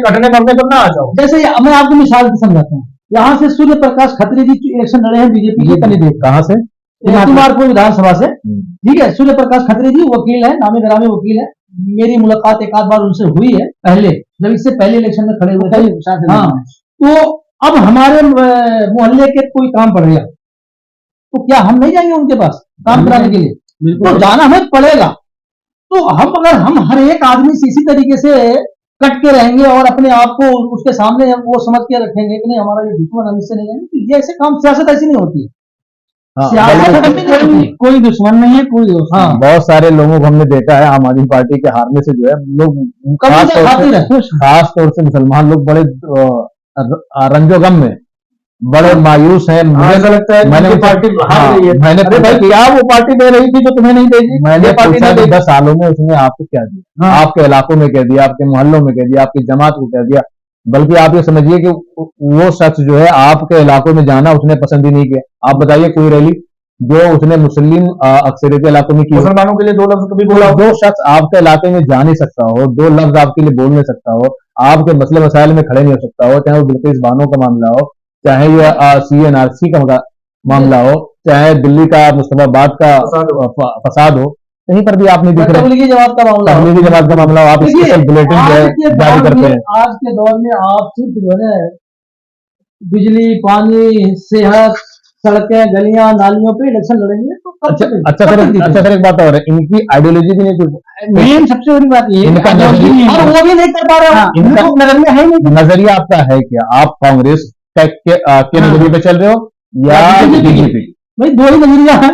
S1: कटने मरने पर ना आ जाओ।
S2: जैसे मैं आपको मिसाल समझाता हूँ, यहाँ से सूर्य प्रकाश खत्री जी इलेक्शन लड़े हैं बीजेपी के कैंडिडेट।
S3: कहाँ से?
S2: कुमारपुर विधानसभा से। ठीक है, सूर्य प्रकाश खत्री जी वकील है, नामी ग्रामी वकील है, मेरी मुलाकात एक आध बार उनसे हुई है पहले, जब इससे पहले इलेक्शन में खड़े हुए थे। हाँ, तो अब हमारे मोहल्ले के कोई काम पड़ गया तो क्या हम नहीं जाएंगे उनके पास काम कराने के लिए? तो जाना हमें पड़ेगा। तो हम हर एक आदमी से इसी तरीके से कट के रहेंगे और अपने आप को उसके सामने वो समझ के रखेंगे कि नहीं हमारा ये दुश्मन, हम इससे नहीं जाएंगे, तो ये ऐसे काम, सियासत ऐसी नहीं होती है। सियासत कोई दुश्मन नहीं है, कोई दोस्त। हाँ,
S3: बहुत सारे लोगों को हमने देखा है आम आदमी पार्टी के हारने से जो है लोग खास तौर से मुसलमान लोग बड़े रंजोगम में, बड़े मायूस हैं। मुझे ऐसा लगता है मैंने पार्टी हार गई है। मैंने भाई क्या वो पार्टी दे रही थी जो तुम्हें नहीं देगी? मैंने पार्टी ने 10 सालों में उसने आपको क्या दिया? आपके इलाकों में कह दिया, आपके मोहल्लों में कह दिया, आपकी जमात को कह दिया। बल्कि आप ये समझिए कि वो शख्स जो है आपके इलाकों में जाना उसने पसंद ही नहीं किया। आप बताइए कोई रैली जो उसने मुस्लिम अक्सरियत इलाकों में की, मुसलमानों के लिए 2 लफ्ज कभी बोला? जो शख्स आपके इलाके में जा नहीं सकता हो, 2 लफ्ज आपके लिए बोल नहीं सकता हो, आपके मसले मसाइल में खड़े नहीं हो सकता हो, चाहे वो बिल्कुल बानों का मामला हो, चाहे ये CNRC का मामला हो, चाहे दिल्ली का मुस्तफाबाद का फसाद हो, कहीं पर भी आप नहीं दिख रहे।
S2: तबलीगी जमात का मामला
S3: हो, आप स्पेशल बुलेटिन जारी करते हैं।
S2: आज के दौर में आप सिर्फ जो है बिजली, पानी, सेहत, सड़कें, गलियां, नालियों पे इलेक्शन लड़ेंगे तो
S3: अच्छा सर एक बात और है, इनकी आइडियोलॉजी भी नहीं,
S4: मेन सबसे बड़ी बात ये
S2: और वो भी नहीं कर पा रहे हैं।
S3: इनका नजरिया है नहीं। नजरिया आपका है क्या? आप कांग्रेस के नजरिए पे चल रहे हो या बीजेपी?
S2: भाई 2 ही नजरिया है,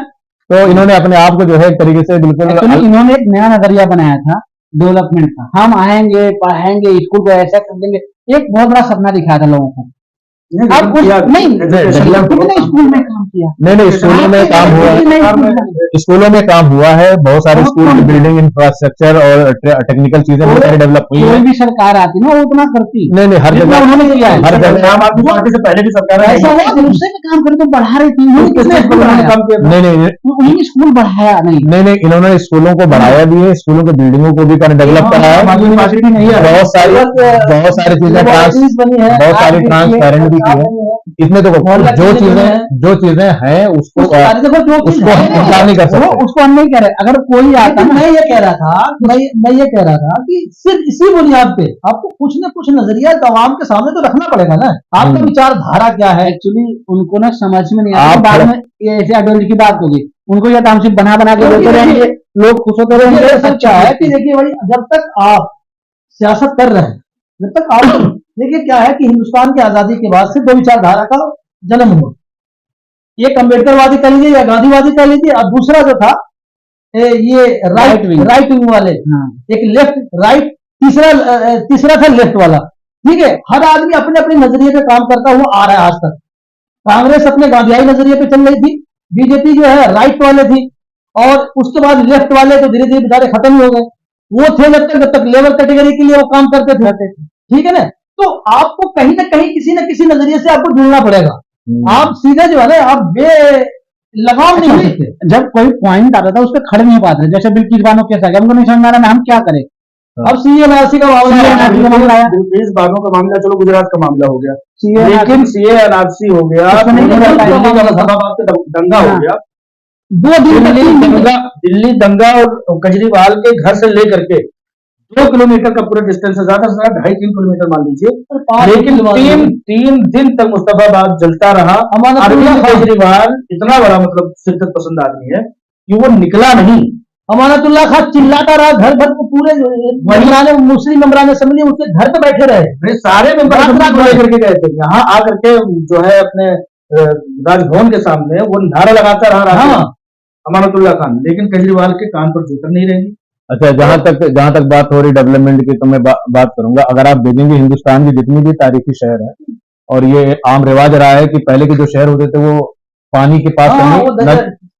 S3: तो इन्होंने अपने आप को जो है एक तरीके से बिल्कुल
S4: एक्चुअली इन्होंने एक नया नजरिया बनाया था डेवलपमेंट का, हम आएंगे पढ़ाएंगे स्कूल को ऐसा कर देंगे, एक बहुत बड़ा सपना दिखाया था लोगों को। अब नहीं कितने स्कूल में काम किया,
S3: नहीं स्कूलों में काम हुआ है, स्कूलों में काम हुआ है, बहुत सारे स्कूल की बिल्डिंग इंफ्रास्ट्रक्चर और टेक्निकल चीजें बहुत सारी डेवलप हुई
S4: कोई
S3: है।
S4: भी सरकार आती ना वो उतना करती,
S3: नहीं हर जगह
S4: उन्होंने किया है,
S3: हर जगह
S1: आम आदमी पार्टी से पहले भी सरकार
S4: ऐसा है दूसरे में काम करे तो बढ़ा रही थी, उन्होंने कितने स्कूल बढ़ाया,
S1: काम किया था।
S3: नहीं
S4: उन्होंने स्कूल बढ़ाया नहीं,
S3: इन्होंने स्कूलों को बढ़ाया भी है, स्कूलों की बिल्डिंगों को भी डेवलप करा है, बहुत सारी चीजें बहुत सारी ट्रांसपेरेंट भी की है। इसमें तो जो चीजें हैं उसको इनकार नहीं कर सकते,
S4: उसको हम नहीं कह रहे। अगर कोई आता
S2: लेकिन मैं ये कह रहा था मैं ये कह रहा था कि सिर्फ इसी बुनियाद पे आपको कुछ न कुछ नजरिया आवाम के सामने तो रखना पड़ेगा ना, आपका विचारधारा क्या है।
S4: एक्चुअली उनको ना समझ में नहीं आता, बाद में ये ऐसे आइडियोलॉजी की बात होगी, उनको ये टाउनशिप बना के देते रहेंगे, लोग खुश होते रहेंगे।
S2: सच्चा है कि देखिए भाई, जब तक आप सियासत कर रहे हैं, जब तक आप देखिए क्या है कि हिंदुस्तान की आजादी के बाद से दो विचारधारा का जन्म हुआ, एक अम्बेडकरवादी कह लीजिए या गांधीवादी कह लीजिए, और दूसरा जो था ये राइट विंग वाले, एक लेफ्ट राइट, तीसरा था लेफ्ट वाला। ठीक है, हर आदमी अपने अपने नजरिए पे काम करता हुआ आ रहा है आज तक। कांग्रेस अपने गांधीयाई नजरिए पे चल रही थी, बीजेपी जो है राइट वाले थी, और उसके बाद लेफ्ट वाले तो धीरे धीरे बेचारे खत्म ही हो गए। वो थे जब तक लेवल कैटेगरी के लिए वो काम करते थे, ठीक है ना। तो आपको कहीं ना कहीं किसी न किसी नजरिए से आपको जुड़ना पड़ेगा, आप सीधे जो है ना आप बे लगाव नहीं सकते।
S4: जब कोई पॉइंट आता था उस पर खड़े नहीं पाते, जैसे बिल्किस बानो कैसा हमको नहीं समझ आ रहा, हम क्या करें।
S1: अब सीएनआरसी का मामला आया, बिल्किस बानो का मामला चलो गुजरात का मामला हो गया, लेकिन सीएनआरसी हो गया, दंगा हो गया, 2 दिन दिल्ली दंगा और केजरीवाल के घर से लेकर के 2 किलोमीटर का पूरा डिस्टेंस है, ज्यादा से ज्यादा 2.5-3 किलोमीटर मान लीजिए, लेकिन तीन दिन तक मुस्तफाबाद जलता रहा। अरविंद केजरीवाल इतना बड़ा मतलब शिद्दत पसंद आदमी है कि वो निकला नहीं।
S2: अमानतुल्लाह खान चिल्लाता रहा घर भर को, पूरे मुस्लिम मेंबरान असेंबली उसके घर पे बैठे रहे,
S1: सारे मेंबर लेकर के गए थे, यहाँ आकर के जो है अपने राजभवन के सामने वो नारा लगाता रहा अमानतुल्लाह खान, लेकिन केजरीवाल के कान पर जूतर नहीं रहेगी।
S3: अच्छा, जहां तक बात हो रही डेवलपमेंट की, तो मैं बात करूंगा। अगर आप देखेंगे हिंदुस्तान की जितनी भी तारीखी शहर है, और ये आम रिवाज रहा है कि पहले के जो शहर होते थे वो पानी के पास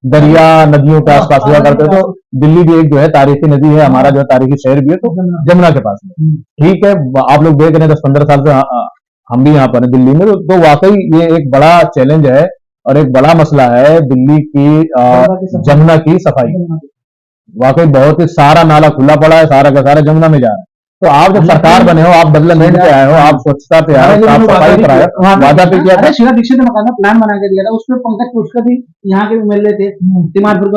S3: दरिया नदियों के आसपास हुआ करते, तो दिल्ली भी एक जो है तारीखी नदी है, हमारा जो है तारीखी शहर भी है, तो जमुना के पास में। ठीक है, आप लोग देख रहे हैं 10-15 साल से हम भी यहाँ पर है दिल्ली में, तो वाकई ये एक बड़ा चैलेंज है और एक बड़ा मसला है दिल्ली की जमुना की सफाई। वाकई बहुत ही सारा नाला खुला पड़ा है, सारा का सारा जमुना में जा रहा है। तो आप जब सरकार बने हो, आप डेवलपमेंट पे आए हो, आप स्वच्छता पे आए हो, साफ सफाई पर आए हो, वादा पे किया था।
S4: शीला दीक्षित ने मकान प्लान बना के दिया था, उसमें पंकज पुष्कर थी, यहाँ के एमएलए थे, तिमारपुर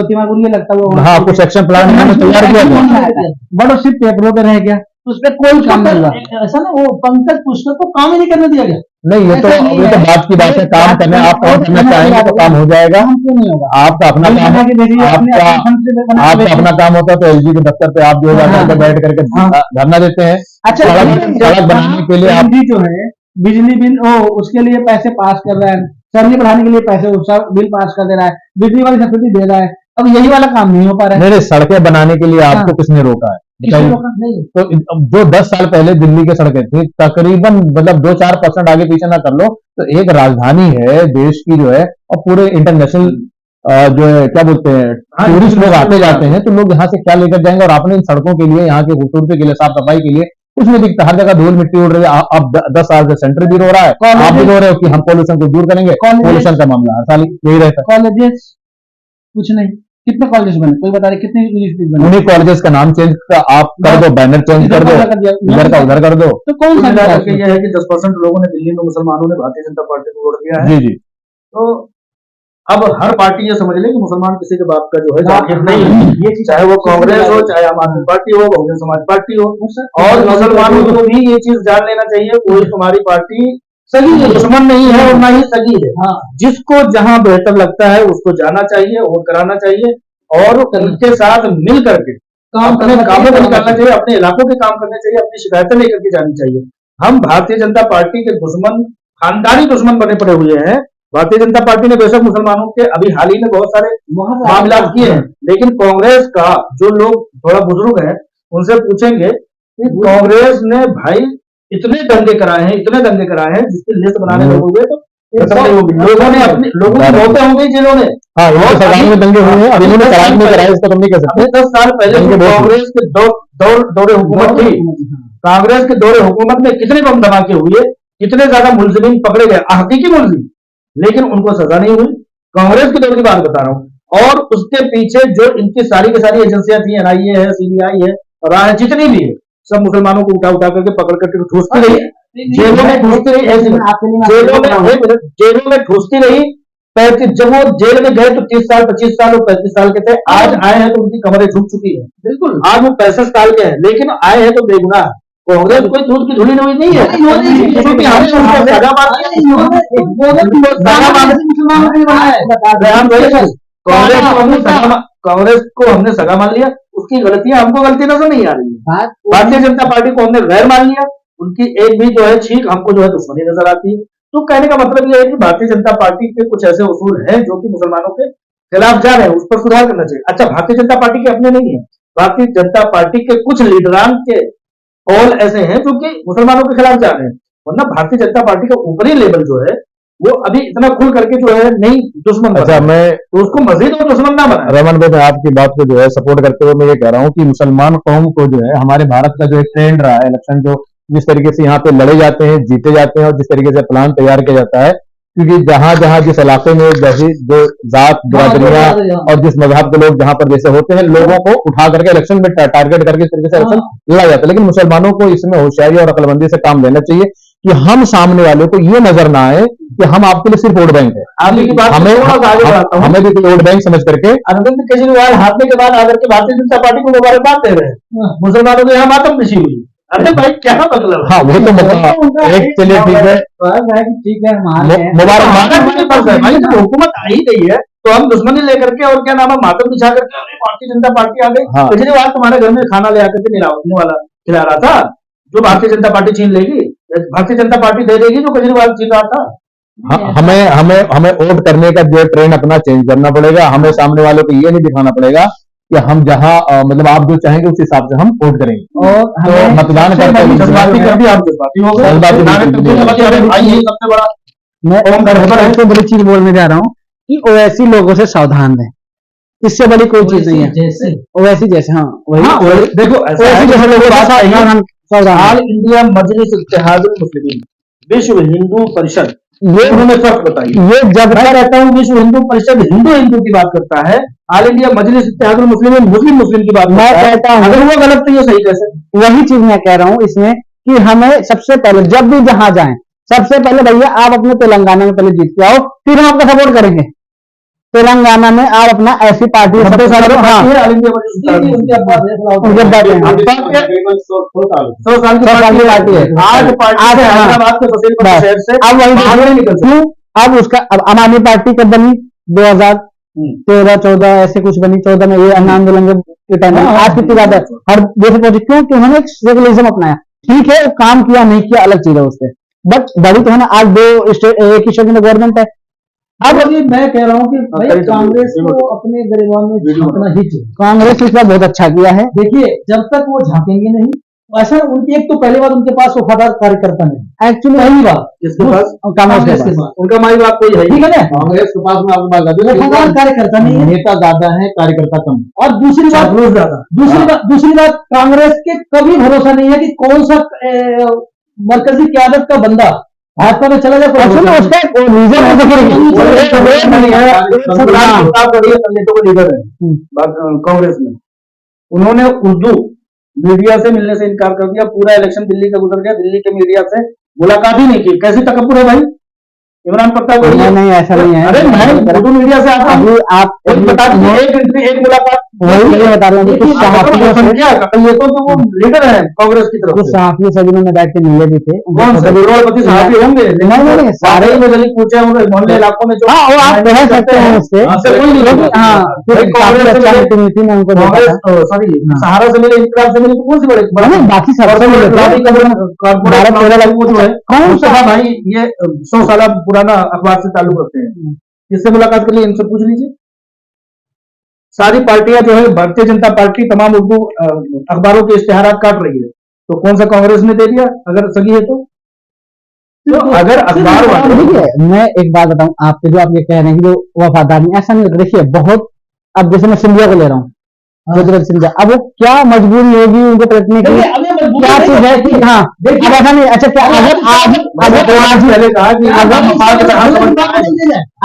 S4: ये लगता हुआ,
S3: हाँ, कुछ एक्शन प्लान तैयार किया था,
S4: बट सिर्फ पेपरों पे रह गया, उसपे कोई काम नहीं हुआ।
S2: ऐसा ना, वो पंकज पुष्कर को काम ही नहीं करने दिया गया।
S3: नहीं, ये तो बात की बात है, काम करने आप काम करना चाहेंगे तो काम हो जाएगा। आपका अपना काम, आपका अपना काम होता है तो एलजी के दफ्तर पे आप जो है बैठ करके धरना देते हैं।
S4: अच्छा,
S3: सड़क बनाने के लिए आप
S4: जो है बिजली बिल उसके लिए पैसे पास कर रहा है, सैलरी बढ़ाने के लिए पैसे बिल पास कर दे रहा है, बिजली वाली सब्सिडी दे रहा है, अब यही वाला काम नहीं हो पा रहा है।
S3: मेरे सड़कें बनाने के लिए आपको किसने रोका है? तो जो 10 साल पहले दिल्ली की सड़कें थी, तकरीबन मतलब 2-4% आगे पीछे ना कर लो तो एक राजधानी है देश की जो है, और पूरे इंटरनेशनल जो है क्या बोलते हैं टूरिस्ट लोग आते जाते हैं, तो लोग यहाँ से क्या लेकर जाएंगे। और आपने इन सड़कों के लिए, यहाँ की खूबसूरती के लिए, साफ सफाई के लिए कुछ नहीं दिखता, हर जगह धूल मिट्टी उड़ रही है। अब 10 साल से सेंटर भी रो रहा है, आप भी रो रहे हो कि हम पोल्यूशन को दूर करेंगे, पोल्यूशन का मामला हर साल यही रहता है।
S4: कॉलेजेस कुछ नहीं, कितने कॉलेज बने कोई बता रहे, कितने यूनिवर्सिटी बने?
S3: उन्हीं कॉलेजेस का नाम चेंज आप कर दो, बैनर चेंज कर दो, इधर का उधर कर दो।
S4: तो कौन सा
S1: ये है कि 10% लोगों ने दिल्ली में, मुसलमानों ने भारतीय जनता पार्टी को वोट दिया है।
S3: जी जी।
S1: तो अब हर पार्टी ये समझ ले कि मुसलमान किसी के बाप का जो है जाकिर नहीं है, चाहे वो कांग्रेस हो, चाहे आम आदमी पार्टी हो, बहुजन समाज पार्टी हो, और मुसलमानों को भी ये चीज जान लेना चाहिए, कोई तुम्हारी पार्टी सगी है, दुश्मन नहीं है और ना ही सगी है। जिसको जहां बेहतर लगता है उसको जाना चाहिए, वोट कराना चाहिए, और उनके साथ मिल करके अपने कामों को निकालना चाहिए, अपने इलाकों के काम करने चाहिए, अपनी शिकायतें लेकर के जानी चाहिए। हम भारतीय जनता पार्टी के दुश्मन, खानदानी दुश्मन बने पड़े हुए हैं, भारतीय जनता पार्टी ने बेशक मुसलमानों के अभी हाल ही में बहुत सारे मामला किए हैं, लेकिन कांग्रेस का जो लोग थोड़ा बुजुर्ग हैं उनसे पूछेंगे कि कांग्रेस ने भाई इतने दंगे कराए हैं जिसकी लिस्ट बनाने लगोगे तो लोगों ने अपनी लोगों की मौतें होंगी जिन्होंने
S3: हाँ, ये सरकार में दंगे हुए हैं, अब इन्होंने करार नहीं कराया, इसका तुम नहीं कह सकते।
S1: 10 साल पहले कांग्रेस के दौरे हुकूमत थी, कांग्रेस के दौरे हुकूमत में कितने बम धमाके हुए, कितने ज्यादा मुलजिमीन पकड़े गए, हकीकी मुलजिम, लेकिन उनको सजा नहीं हुई। कांग्रेस के दौर की बात बता रहा हूं। और उसके पीछे जो इनकी सारी की सारी एजेंसियां थी, एनआईए है, सीबीआई है, और जितनी भी है, सब मुसलमानों को उठा उठा करके पकड़ करके ठूसती रही, जेलों में ठूसती रही, जेलों में ठूसती रही। 35 जब वो जेल में गए तो 30 साल 25 साल और 35 साल के थे, आज आए हैं तो उनकी कमरें झुक चुकी है। बिल्कुल, आज वो 65 साल के हैं, लेकिन आए हैं तो बेगुनाह। कांग्रेस कोई दूध की धुली हुई नहीं है, क्योंकि हमने उनको सजा कांग्रेस को हमने सजा मान लिया, उसकी गलतियां हमको गलती नजर नहीं आ रही है। भारतीय जनता पार्टी को हमने गैर मान लिया, उनकी एक भी जो है छींक हमको जो है दुश्मनी नजर आती है। तो कहने का मतलब यह है कि भारतीय जनता पार्टी के कुछ ऐसे उसूल हैं जो कि मुसलमानों के खिलाफ जा रहे हैं, उस पर सुधार करना चाहिए। अच्छा, भारतीय जनता पार्टी के अपने नहीं है, भारतीय जनता पार्टी के कुछ लीडरान के कॉल ऐसे हैं जो कि मुसलमानों के खिलाफ जा रहे हैं, वरना भारतीय जनता पार्टी का ऊपरी लेवल जो है वो अभी इतना खुल करके जो है नहीं दुश्मन।
S3: अच्छा, मैं
S1: तो उसको मजीद और दुश्मन ना बना।
S3: रमन भाई, मैं आपकी बात को जो है सपोर्ट करते हुए मैं ये कह रहा हूँ कि मुसलमान कौम को जो है हमारे भारत का जो एक ट्रेंड रहा है इलेक्शन, जो जिस तरीके से यहाँ पे लड़े जाते हैं, जीते जाते हैं, और जिस तरीके से प्लान तैयार किया जाता है, क्योंकि जहां जहां जिस इलाके में जैसी जो जात बिरादरियां और जिस मजहब के लोग जहां पर जैसे होते हैं, लोगों को उठा करके इलेक्शन में टारगेट करके इस तरीके से इलेक्शन लड़ा जाता है। लेकिन मुसलमानों को इसमें होशियारी और अक्लमंदी से काम लेना चाहिए कि हम सामने वाले को ये नजर ना आए कि हम आपके लिए सिर्फ वोट बैंक है, हमें भी वोट बैंक समझ करके।
S1: अरविंद केजरीवाल हारने के बाद आकर के भारतीय जनता पार्टी को मुबारकबाद दे रहे हैं, मुसलमानों को यहाँ मातम पिछी हुई। अरे भाई क्या मतलब?
S3: हाँ, वो तो एक चलिए ठीक है,
S4: ठीक है,
S3: मुबारकबाद
S1: भाई, जब हुकूमत आई गई है तो हम दुश्मनी लेकर के और क्या नाम है मातम बिछा करके भारतीय जनता पार्टी आ गई। केजरीवाल तुम्हारे घर में खाना ले आकर के निरावने वाला खिला रहा था, जो भारतीय जनता पार्टी छीन लेगी, भारतीय जनता पार्टी दे देगी जो केजरीवाल छीन रहा था।
S3: हमें हमें हमें वोट करने का जो ट्रेंड अपना चेंज करना पड़ेगा। हमें सामने वालों को ये नहीं दिखाना पड़ेगा कि हम जहां मतलब आप जो चाहेंगे उस हिसाब से हम वोट करेंगे, और तो मतदान करते हैं
S1: जज्बाती कर दिया, आप जज्बाती हो गए। सबसे बड़ा
S4: मैं सबसे बड़ी चीज बोलने जा रहा हूँ कि ओवैसी लोगों से सावधान रहें, इससे बड़ी कोई चीज नहीं है। ओवैसी जैसे, हाँ वही
S1: देखो,
S4: ओवैसी जैसे लोगों से सावधान।
S1: ऑल इंडिया मजलिस इत्तेहादुल मुस्लिमीन, विश्व हिंदू परिषद, ये उन्होंने फर्क बताइए। ये जब मैं रहता हूँ विश्व हिंदू परिषद हिंदू की बात करता है, ऑल इंडिया मजलिस इत्तेहादुल मुस्लिमीन मुस्लिम की बात
S4: मैं कहता हूँ,
S1: अगर वो गलत तो ये सही कैसे?
S4: वही चीज मैं कह रहा हूँ इसमें कि हमें सबसे पहले जब भी जहां जाएं, सबसे पहले भैया आप अपने तेलंगाना में पहले जीत के आओ, फिर हम आपका सपोर्ट करेंगे। तेलंगाना में आप अपना ऐसी पार्टी है, सबसे सारे
S1: उनके पार्टी है, आज हैदराबाद के शहर से
S4: अब वही क्यों, अब उसका अब आम आदमी पार्टी कब बनी? 2013-14 ऐसे कुछ बनी, 14 में ये अन्ना आंदोलन के टाइम में। आज कितनी ज्यादा हर जैसे पहुंची, क्योंकि उन्होंने सेकुलरिज्म अपनाया। ठीक है, काम किया नहीं किया अलग चीज है उससे, बट बड़ी तो है ना। आज एक ही स्टेट में गवर्नमेंट है। अब अभी मैं कह रहा हूँ कि भाई कांग्रेस को अपने गरीबान में झांकना ही चाहिए। कांग्रेस इस बार बहुत अच्छा किया है। देखिए, जब तक वो झांकेंगे नहीं, ऐसा उनकी एक तो पहली बात उनके पास वफादार कार्यकर्ता नहीं, एक्चुअली पहली बात
S1: किसके पास?
S4: कांग्रेस के पास उनका माई बाप कोई है, ठीक है ना। कांग्रेस के पास में आपको बात करते हैं, वफादार कार्यकर्ता नहीं है, नेता ज्यादा है, कार्यकर्ता कम। और दूसरी बात ज्यादा, दूसरी बात कांग्रेस के कभी भरोसा नहीं है कि कौन सा मरकजी क्यादत का बंदा भाजपा में चला जाए। उसका रीजन
S1: कांग्रेस में उन्होंने उर्दू मीडिया से मिलने से इनकार कर दिया। पूरा इलेक्शन दिल्ली का गुजर गया, दिल्ली के मीडिया से मुलाकात ही नहीं की। कैसी तकब्बुर है भाई इमरान प्रताप?
S4: नहीं, ऐसा नहीं है।
S1: अरे मैं उर्दू मीडिया से आता हूँ, आप बता दीजिए एक मुलाकात
S4: वही बता रहा हूँ।
S1: ये तो वो लीडर है कांग्रेस की तरफ से,
S4: सहाफियों से जिन्होंने बैठ के मिले भी थे।
S1: कौन से करोड़पति सहाफी होंगे? नहीं, सारे में गली पूछे होंगे, मोहल्ले इलाकों में जो
S4: आप कह सकते हैं उससे।
S1: सॉरी, सहारा से मिले, इंकलाब से मिले, तो कौन सी बड़े
S4: बाकी सब
S1: भाई ये 100 साल फलाना अखबार से ताल्लुक रखते हैं, किससे मुलाकात कर ली, इनसे पूछ लीजिए। सारी पार्टियां जो है, भारतीय जनता पार्टी तमाम उर्दू अखबारों के इश्तेहारात काट रही है, तो कौन सा कांग्रेस ने दे दिया अगर सही है तो अगर अखबार वाले।
S4: देखिए मैं एक बात बताऊं आपसे, जो आप ये कह रहे हैं कि जो वफादार नहीं, ऐसा नहीं होता। देखिए बहुत, अब जैसे मैं सिंधिया को ले रहा हूँ, ज्योतिरादित्य सिंधिया, अब वो क्या मजबूरी होगी उनको पलटने की, क्या चीज है कि हाँ अब ऐसा नहीं। अच्छा क्या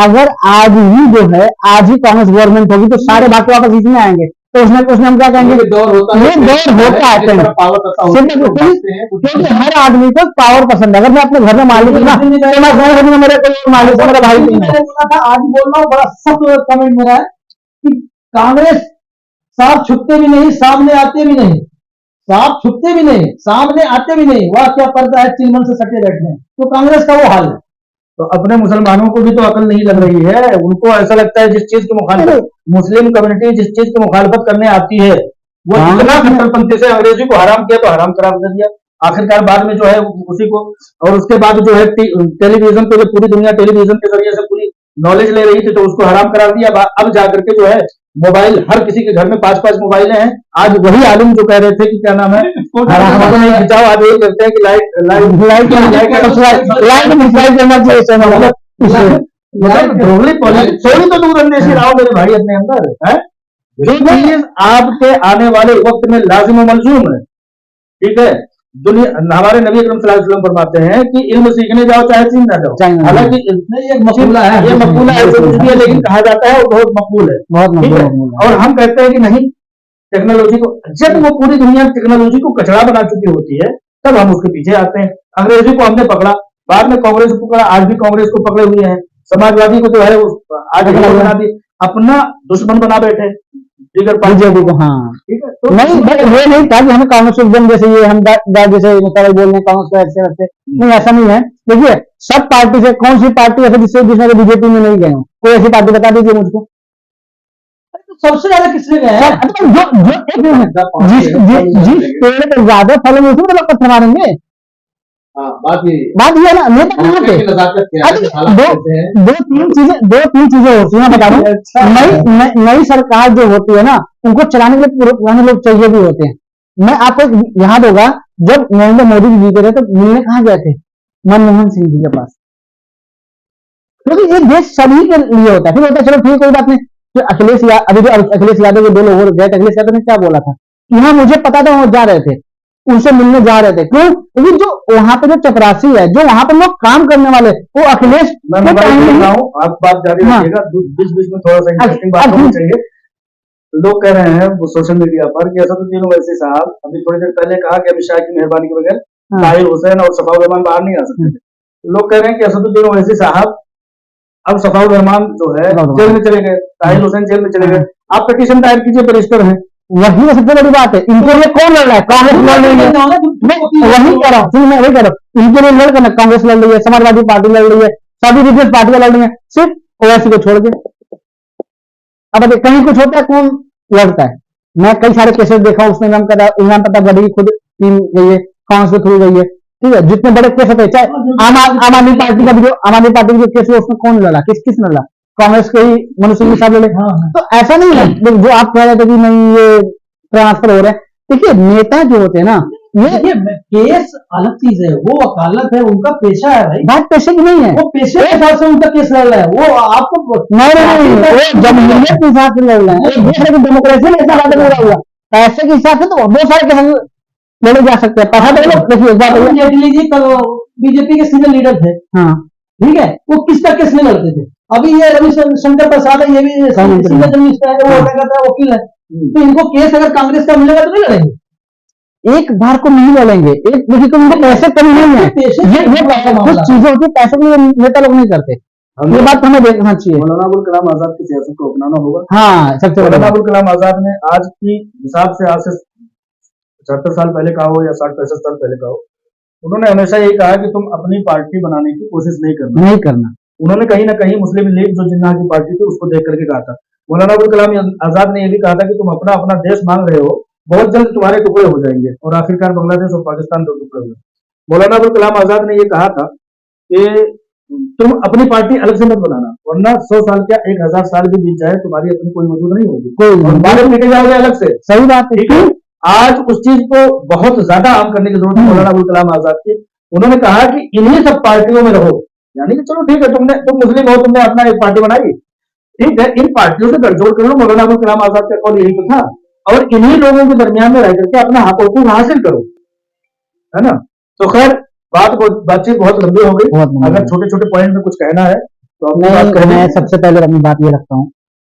S4: अगर आज ही जो है आज ही कांग्रेस गवर्नमेंट होगी तो सारे भाग वापस इसमें आएंगे, तो उसमें हम क्या कहेंगे, ये दौर होता है। क्योंकि हर आदमी को पावर पसंद है। अगर मैं अपने घर में मालिक हूँ ना, तो मैं घर में मेरे कोई मालिक है, मेरा भाई नहीं है। आज बोल रहा हूँ, बड़ा सख्त कमेंट मेरा है कि कांग्रेस सांप छुपते भी नहीं, सामने आते भी नहीं, सांप छुपते भी नहीं, सामने आते भी नहीं, वह क्या करता है, चिलमन से सटे बैठे हैं। तो कांग्रेस का वो हाल है।
S1: तो अपने मुसलमानों को भी तो अकल नहीं लग रही है, उनको ऐसा लगता है जिस चीज की मुखालफत, मुस्लिम कम्युनिटी जिस चीज की मुखालफत करने आती है वो इतना कट्टरपंथी से अंग्रेजी को हराम किया तो हराम करार कर दिया। आखिरकार बाद में जो है उसी को, और उसके बाद जो है टेलीविजन पे, जो पूरी दुनिया टेलीविजन के जरिए से पूरी नॉलेज ले रही थी तो उसको हराम करार दिया। अब जाकर के जो है मोबाइल, हर किसी के घर में 5-5 मोबाइलें हैं। आज वही आलिम जो कह रहे थे कि क्या नाम है, खिंचाव, आज यही करते हैं कि थोड़ी तो दूरअंदेशी रहो मेरे भाई अपने अंदर है। जो चीज आपके आने वाले वक्त में लाजिम और मलजूम है, ठीक है। दुनिया, हमारे नबी अकरम सल्लल्लाहु अलैहि वसल्लम फरमाते हैं कि इल्म सीखने जाओ चाहे चीन ना जाओ। हालांकि ये मकबूला है, जो कुछ भी है, लेकिन कहा जाता है वो बहुत मकबूल है, और हम कहते हैं कि नहीं, टेक्नोलॉजी को, जब वो पूरी दुनिया टेक्नोलॉजी को कचरा बना चुकी होती है तब हम उसके पीछे आते हैं। अंग्रेजी को हमने पकड़ा, बाद में कांग्रेस को पकड़ा, आज भी कांग्रेस को पकड़े हुए हैं। समाजवादी को जो है आज बना दी, अपना दुश्मन बना बैठे बीजेपी को। हाँ ठीक है, तो नहीं ये नहीं था कि हमें कांग्रेस एकदम जैसे ये हम जैसे मुताबिक बोल रहे हैं कांग्रेस को ऐसे वैसे, नहीं ऐसा नहीं है। देखिए सब पार्टी से कौन सी पार्टी ऐसे जिसमें बीजेपी में नहीं गए हो, कोई ऐसी पार्टी बता दीजिए मुझको। सबसे ज्यादा किसने गए, जिस पेड़ पर ज्यादा फल है उसमें तो पत्थर मारेंगे। बात ये है ना, नेता कहाँ थे, दो तीन चीजें होती हैं, बता दूं। नई सरकार जो होती है ना, उनको चलाने के लिए पुराने लोग चाहिए भी होते हैं। मैं आपको याद होगा जब नरेंद्र मोदी जी जीते थे तो मिलने कहाँ गए थे, मनमोहन सिंह जी के पास, क्योंकि ये देश सभी के लिए होता है। फिर होता है चलो ठीक कोई बात नहीं, जो अखिलेश यादव के 2 लोग गए थे, अखिलेश यादव ने क्या बोला था, यहाँ मुझे पता था वो जा रहे थे, उनसे मिलने जा रहे थे, क्यों, क्योंकि जो वहां पे जो चपरासी है, जो वहां पे लोग काम करने वाले, वो अखिलेश आप बात जारी रखिएगा, बीच में थोड़ा सा इंटरेस्टिंग बात होनी चाहिए। लोग कह रहे हैं वो सोशल मीडिया पर कि असदुद्दीन ओवैसी साहब अभी थोड़ी देर पहले कहा कि अमित शाह की मेहरबानी के बगैर ताहिर हुसैन और सफाउर रहमान बाहर नहीं आ सकते थे। लोग कह रहे हैं कि असदुद्दीन ओवैसी साहब अब सफाउर रहमान जो है जेल में चले गए, ताहिर हुसैन जेल में चले गए, आप पिटीशन दायर कीजिए, बैरिस्टर हैं। वही सबसे बड़ी बात है, इनके लिए कौन लड़ रहा है, कांग्रेस लड़ रही है। वही कह रहा हूँ, मैं वही कह रहा हूँ, इनके लिए लड़ कर कांग्रेस लड़ रही है, समाजवादी पार्टी लड़ रही है, सभी बिजनेस पार्टियां लड़ रही है, सिर्फ ओवैसी को छोड़ के। अब कहीं कुछ होता है कौन लड़ता है। मैं कई सारे केसेस देखा, उसमें इमरान प्रताप गढ़ी खुद टीम गई है, कांग्रेस के थ्रू गई है, ठीक है। जितने बड़े केस होते हैं, चाहे आम आदमी पार्टी का भी जो केस है उसमें कौन लड़ा, किस लड़ा, कांग्रेस के ही मनु सिंह साहब लड़े। तो ऐसा नहीं है जो आप कह रहे थे कि नहीं ये ट्रांसफर हो रहा है। देखिए नेता जो होते हैं ना, ये केस अलग चीज है, वो वकालत है, उनका पेशा है भाई, बात पेशे की नहीं है, वो पेशे के हिसाब से उनका केस लड़ रहा है, वो आपको नहीं जमहूरियत के हिसाब से लड़ रहा है, डेमोक्रेसी के हिसाब से लड़ा हुआ, पैसे के हिसाब से तो बहुत सारे केस लड़े जा सकते हैं। पैसा देखिए एक बात, जेटली जी बीजेपी के सीनियर लीडर थे, हाँ ठीक है, वो किसका केस में लड़ते थे। अभी ये रविशंकर प्रसाद है, ये भी सीनियर जर्नलिस्ट है, वो वकील है, तो इनको केस अगर कांग्रेस का मिलेगा तो नहीं लड़ेंगे, एक बार को नहीं लड़ेंगे। एक देखिए तो उनको पैसे कम नहीं है, ये कुछ चीजें होती है पैसे के लिए नेता लोग नहीं करते, ये बात हमें देखना चाहिए। मौलाना अबुल कलाम आजाद की सियासत को अपनाना होगा। हाँ सबसे मौलाना अबुल कलाम आजाद ने आज की हिसाब से, आज से 75 साल पहले का हो या 60-65 साल पहले का हो, उन्होंने हमेशा यही कहा कि तुम अपनी पार्टी बनाने की कोशिश नहीं करना। उन्होंने कहीं ना कहीं मुस्लिम लीग जो जिन्ना की पार्टी थी उसको देख करके कहा था। मौलाना अबुल कलाम आजाद ने यह भी कहा था कि तुम अपना देश मांग रहे हो, बहुत जल्द तुम्हारे टुकड़े हो जाएंगे, और आखिरकार बांग्लादेश और पाकिस्तान 2 टुकड़े हुए। मौलाना अबुल कलाम आजाद ने यह कहा था कि तुम अपनी पार्टी अलग से मत बनाना, वरना 100 साल क्या 1000 साल भी बीत जाए तुम्हारी अपनी कोई मौजूद नहीं होगी,
S4: कोई
S1: बाहर निकल जाओगे अलग से।
S4: सही बात है।
S1: ठीक है, आज उस चीज को बहुत ज्यादा आम करने की जरूरत है मौलाना अबुल कलाम आजाद की। उन्होंने कहा कि इन्हीं सब पार्टियों में रहो, यानी कि चलो ठीक है तुम मुस्लिम हो, तुमने अपना एक पार्टी बनाई, ठीक है, इन पार्टियों से गठजोड़ कर लो। मौलाना अबुल कलाम आजाद का कौल यही तो था, और इन्हीं लोगों के दरमियान में रह करके अपना हकूक हासिल करो, है ना। तो खैर बातचीत बहुत लंबी हो गई, अगर छोटे छोटे पॉइंट में कुछ कहना है तो अपनी बात करें।
S4: मैं सबसे पहले अपनी बात ये रखता हूँ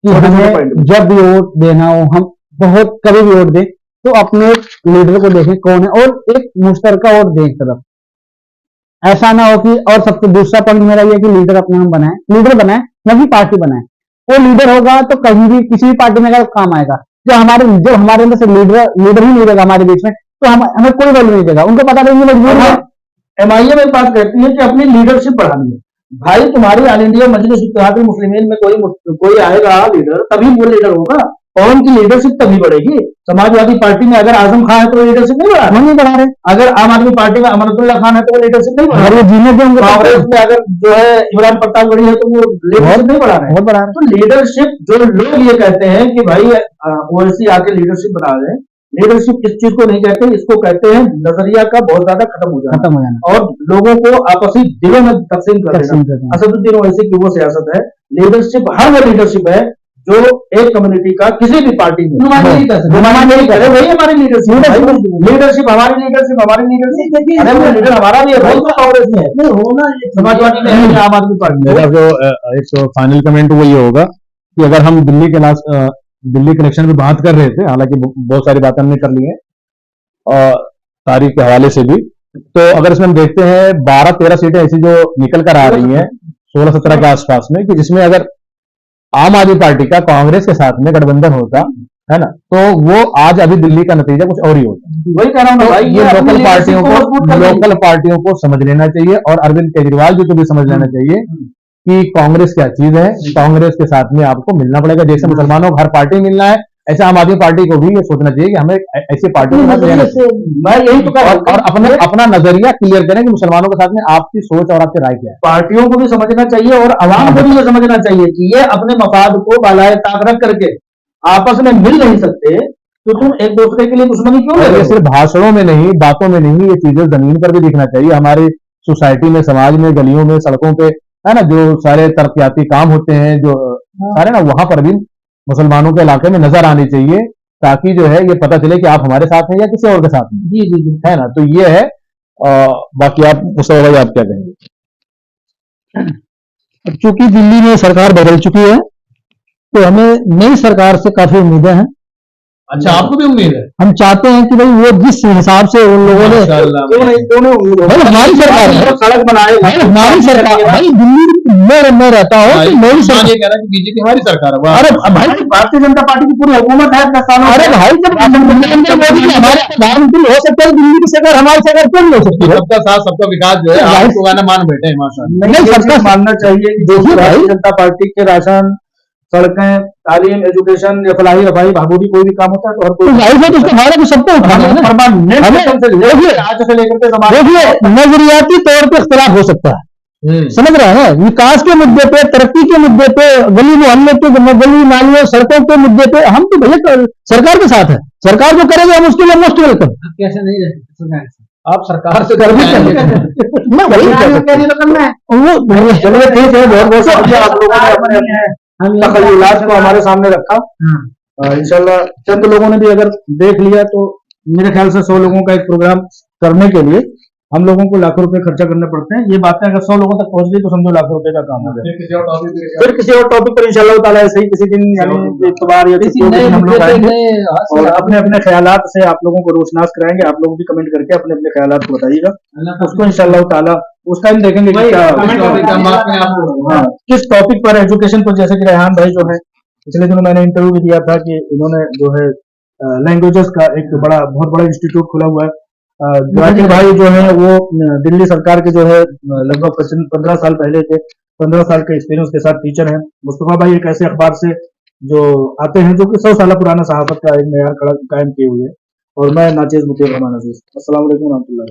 S4: कि हमें जब भी वोट देना हो, हम बहुत कभी भी वोट दें तो अपने लीडर को देखें कौन है, और एक मुश्तरका वोट दें एक तरफ। ऐसा ना हो कि, और सबसे दूसरा पॉइंट मेरा ये कि लीडर अपने हम बनाए, लीडर बनाए न कि पार्टी बनाए। वो लीडर होगा तो कहीं भी किसी भी पार्टी में अगर काम आएगा। जो हमारे अंदर से लीडर ही नहीं रहेगा हमारे बीच में, तो हमें कोई वैल्यू नहीं देगा। उनको पता नहीं मजबूर है।
S1: एमआईएम एक बात कहती है कि अपनी लीडरशिप बढ़ानी है। भाई तुम्हारी ऑल इंडिया मजलिस इत्तेहादुल मुस्लिमीन में कोई आएगा लीडर, तभी वो लीडर होगा, कौम की लीडरशिप तभी बढ़ेगी। समाजवादी पार्टी में अगर आजम खान है तो वो लीडरशिप नहीं बढ़ा रहे, अगर आम आदमी पार्टी में अमरतुल्ला खान है तो वो लीडरशिप नहीं बढ़ा रहे, कांग्रेस में अगर जो है इमरान प्रतापगढ़ी है तो वो लीडरशिप नहीं बढ़ा रहे। तो लीडरशिप, जो लोग ये कहते हैं कि भाई ओवैसी आके लीडरशिप बना रहे, लीडरशिप इस चीज को नहीं कहते, इसको कहते हैं नजरिया का बहुत ज्यादा खत्म हो जाना और लोगों को आपसी दिलों में तकसीम कर देना। असदुद्दीन ओवैसी की वो सियासत है। लीडरशिप हर वो लीडरशिप है जो एक कम्युनिटी का किसी भी पार्टी में नुमाइंदगी करे, वही हमारी लीडरशिप। लीडरशिप हमारी लीडरशिप अरे वो लीडर हमारा भी है भाई, तो कांग्रेस में है, समाजवादी में है, आम आदमी पार्टी में।
S3: मेरा जो एक फाइनल कमेंट वो ये होगा कि अगर हम दिल्ली कनेक्शन पे बात कर रहे थे, हालांकि बहुत सारी बातें हमने कर ली हैं और तारीख के हवाले से भी, तो अगर इसमें हम देखते हैं 12-13 सीटें ऐसी जो निकल कर आ रही हैं 16-17 के आसपास में, कि जिसमें अगर आम आदमी पार्टी का कांग्रेस के साथ में गठबंधन होता है ना, तो वो आज अभी दिल्ली का नतीजा कुछ और ही होता।
S1: वही कह रहा हूं भाई,
S3: ये लोकल पार्टियों को समझ लेना चाहिए, और अरविंद केजरीवाल जी को भी समझ लेना चाहिए कि कांग्रेस क्या चीज है। कांग्रेस के साथ में आपको मिलना पड़ेगा, जैसे मुसलमानों को हर पार्टी मिलना है, ऐसे आम आदमी पार्टी को भी ये सोचना चाहिए कि हमें ऐसी पार्टी के साथ रहना चाहिए।
S1: मैं यही तो कह
S3: और अपना नजरिया क्लियर करें कि मुसलमानों के साथ में आपकी सोच और आपकी राय क्या है।
S1: पार्टियों को भी समझना चाहिए और आवाम को भी ये समझना चाहिए कि ये अपने मफाद को बालाए ताक रख करके आपस में मिल नहीं सकते, तो तुम एक दूसरे के लिए दुश्मनी क्यों
S3: ये सिर्फ भाषणों में नहीं, बातों में नहीं, ये चीजें जमीन पर भी दिखना चाहिए। हमारी सोसाइटी में, समाज में, गलियों में, सड़कों पे, है ना, जो सारे तरक्याती काम होते हैं जो सारे ना, वहां पर भी मुसलमानों के इलाके में नजर आनी चाहिए, ताकि जो है ये पता चले कि आप हमारे साथ हैं या किसी और के साथ हैं।
S4: जी,
S3: है ना। तो ये है। बाकी आप मुस्तफा भाई आप क्या कहेंगे?
S2: चूंकि दिल्ली में सरकार बदल चुकी है, तो हमें नई सरकार से काफी उम्मीदें हैं।
S3: अच्छा, आपको भी उम्मीद है?
S2: हम चाहते हैं कि भाई वो जिस हिसाब से उन लोगों ने, भाई हमारी सरकार है,
S1: सड़क बनाए,
S2: हमारी सरकार, भाई दिल्ली में मैं रहता हूँ तो नई सरकार,
S3: ये कह रहा है कि बीजेपी हमारी सरकार है।
S2: अरे भाई
S1: भारतीय जनता पार्टी की पूरी हुकूमत है 10 सालों।
S2: अरे भाई जब नरेंद्र मोदी जी हमारे प्रधानमंत्री हो सकते हैं, दिल्ली की सरकार हमारी सरकार क्यों नहीं हो सकती है?
S3: सबका साथ सबका विकास जो है आपको गाना मान बैठे हैं माशाअल्लाह।
S1: नहीं, सबका मानना चाहिए कि जो भारतीय जनता पार्टी के राशन, सड़कें, तालीम, एजुकेशन या फलाही रफाही भागोदी कोई भी काम होता है तो हर कोई
S2: हमारा तो सबको उठाना है ना।
S1: आज से लेकर के
S2: देखिए, नजरियाती तौर पे इख्तिलाफ हो सकता है, समझ रहे हैं, विकास के मुद्दे पे, तरक्की के मुद्दे पे, गली मोहल्ले के, गली नालियों, सड़कों के मुद्दे पे हम तो भैया सरकार के साथ है। सरकार जो करेगा हम उसके लिए मोस्ट वेलकम।
S4: कैसे नहीं रहते
S3: आप सरकार से
S2: कर भी मैं वही
S4: करना है।
S2: वो
S1: चलिए ठीक है, बहुत बहुत शुक्रिया आप लोगों ने अपने तखय्युलात को हमारे सामने रखा। इंशाल्लाह चंद लोगों ने भी अगर देख लिया तो मेरे ख्याल से 100 लोगों का एक प्रोग्राम करने के लिए हम लोगों को लाखों रुपए खर्चा करने पड़ते हैं। ये बातें अगर 100 लोगों तक पहुंच गई तो समझो लाखों रुपए का काम हो गया। फिर किसी और टॉपिक पर इंशाल्लाह ताला ऐसे ही किसी दिन, यानी इतवार या किसी हम लोग आएंगे और अपने अपने ख्यालात से आप लोगों को रोशनास कराएंगे। आप लोग भी कमेंट करके अपने अपने ख्यालात को बताइएगा, उसको इंशाल्लाह ताला उस टाइम देखेंगे कि क्या किस टॉपिक पर एजुकेशन पर। जैसे कि रेहान भाई जो है, पिछले दिनों मैंने इंटरव्यू भी दिया था कि इन्होंने जो है लैंग्वेजेस का एक बहुत बड़ा इंस्टीट्यूट खुला हुआ है। जाकिर भाई जो है वो दिल्ली सरकार के जो है लगभग 15 साल पहले के 15 साल के एक्सपीरियंस के साथ टीचर हैं। मुस्तफा भाई एक ऐसे अखबार से जो आते हैं जो कि 100 साल पुराना सहाफत का एक नया कायम किए हुए हैं। और मैं नाचेज मुतीर रहमान अजीज। अस्सलाम वालेकुम रहमतुल्लाह।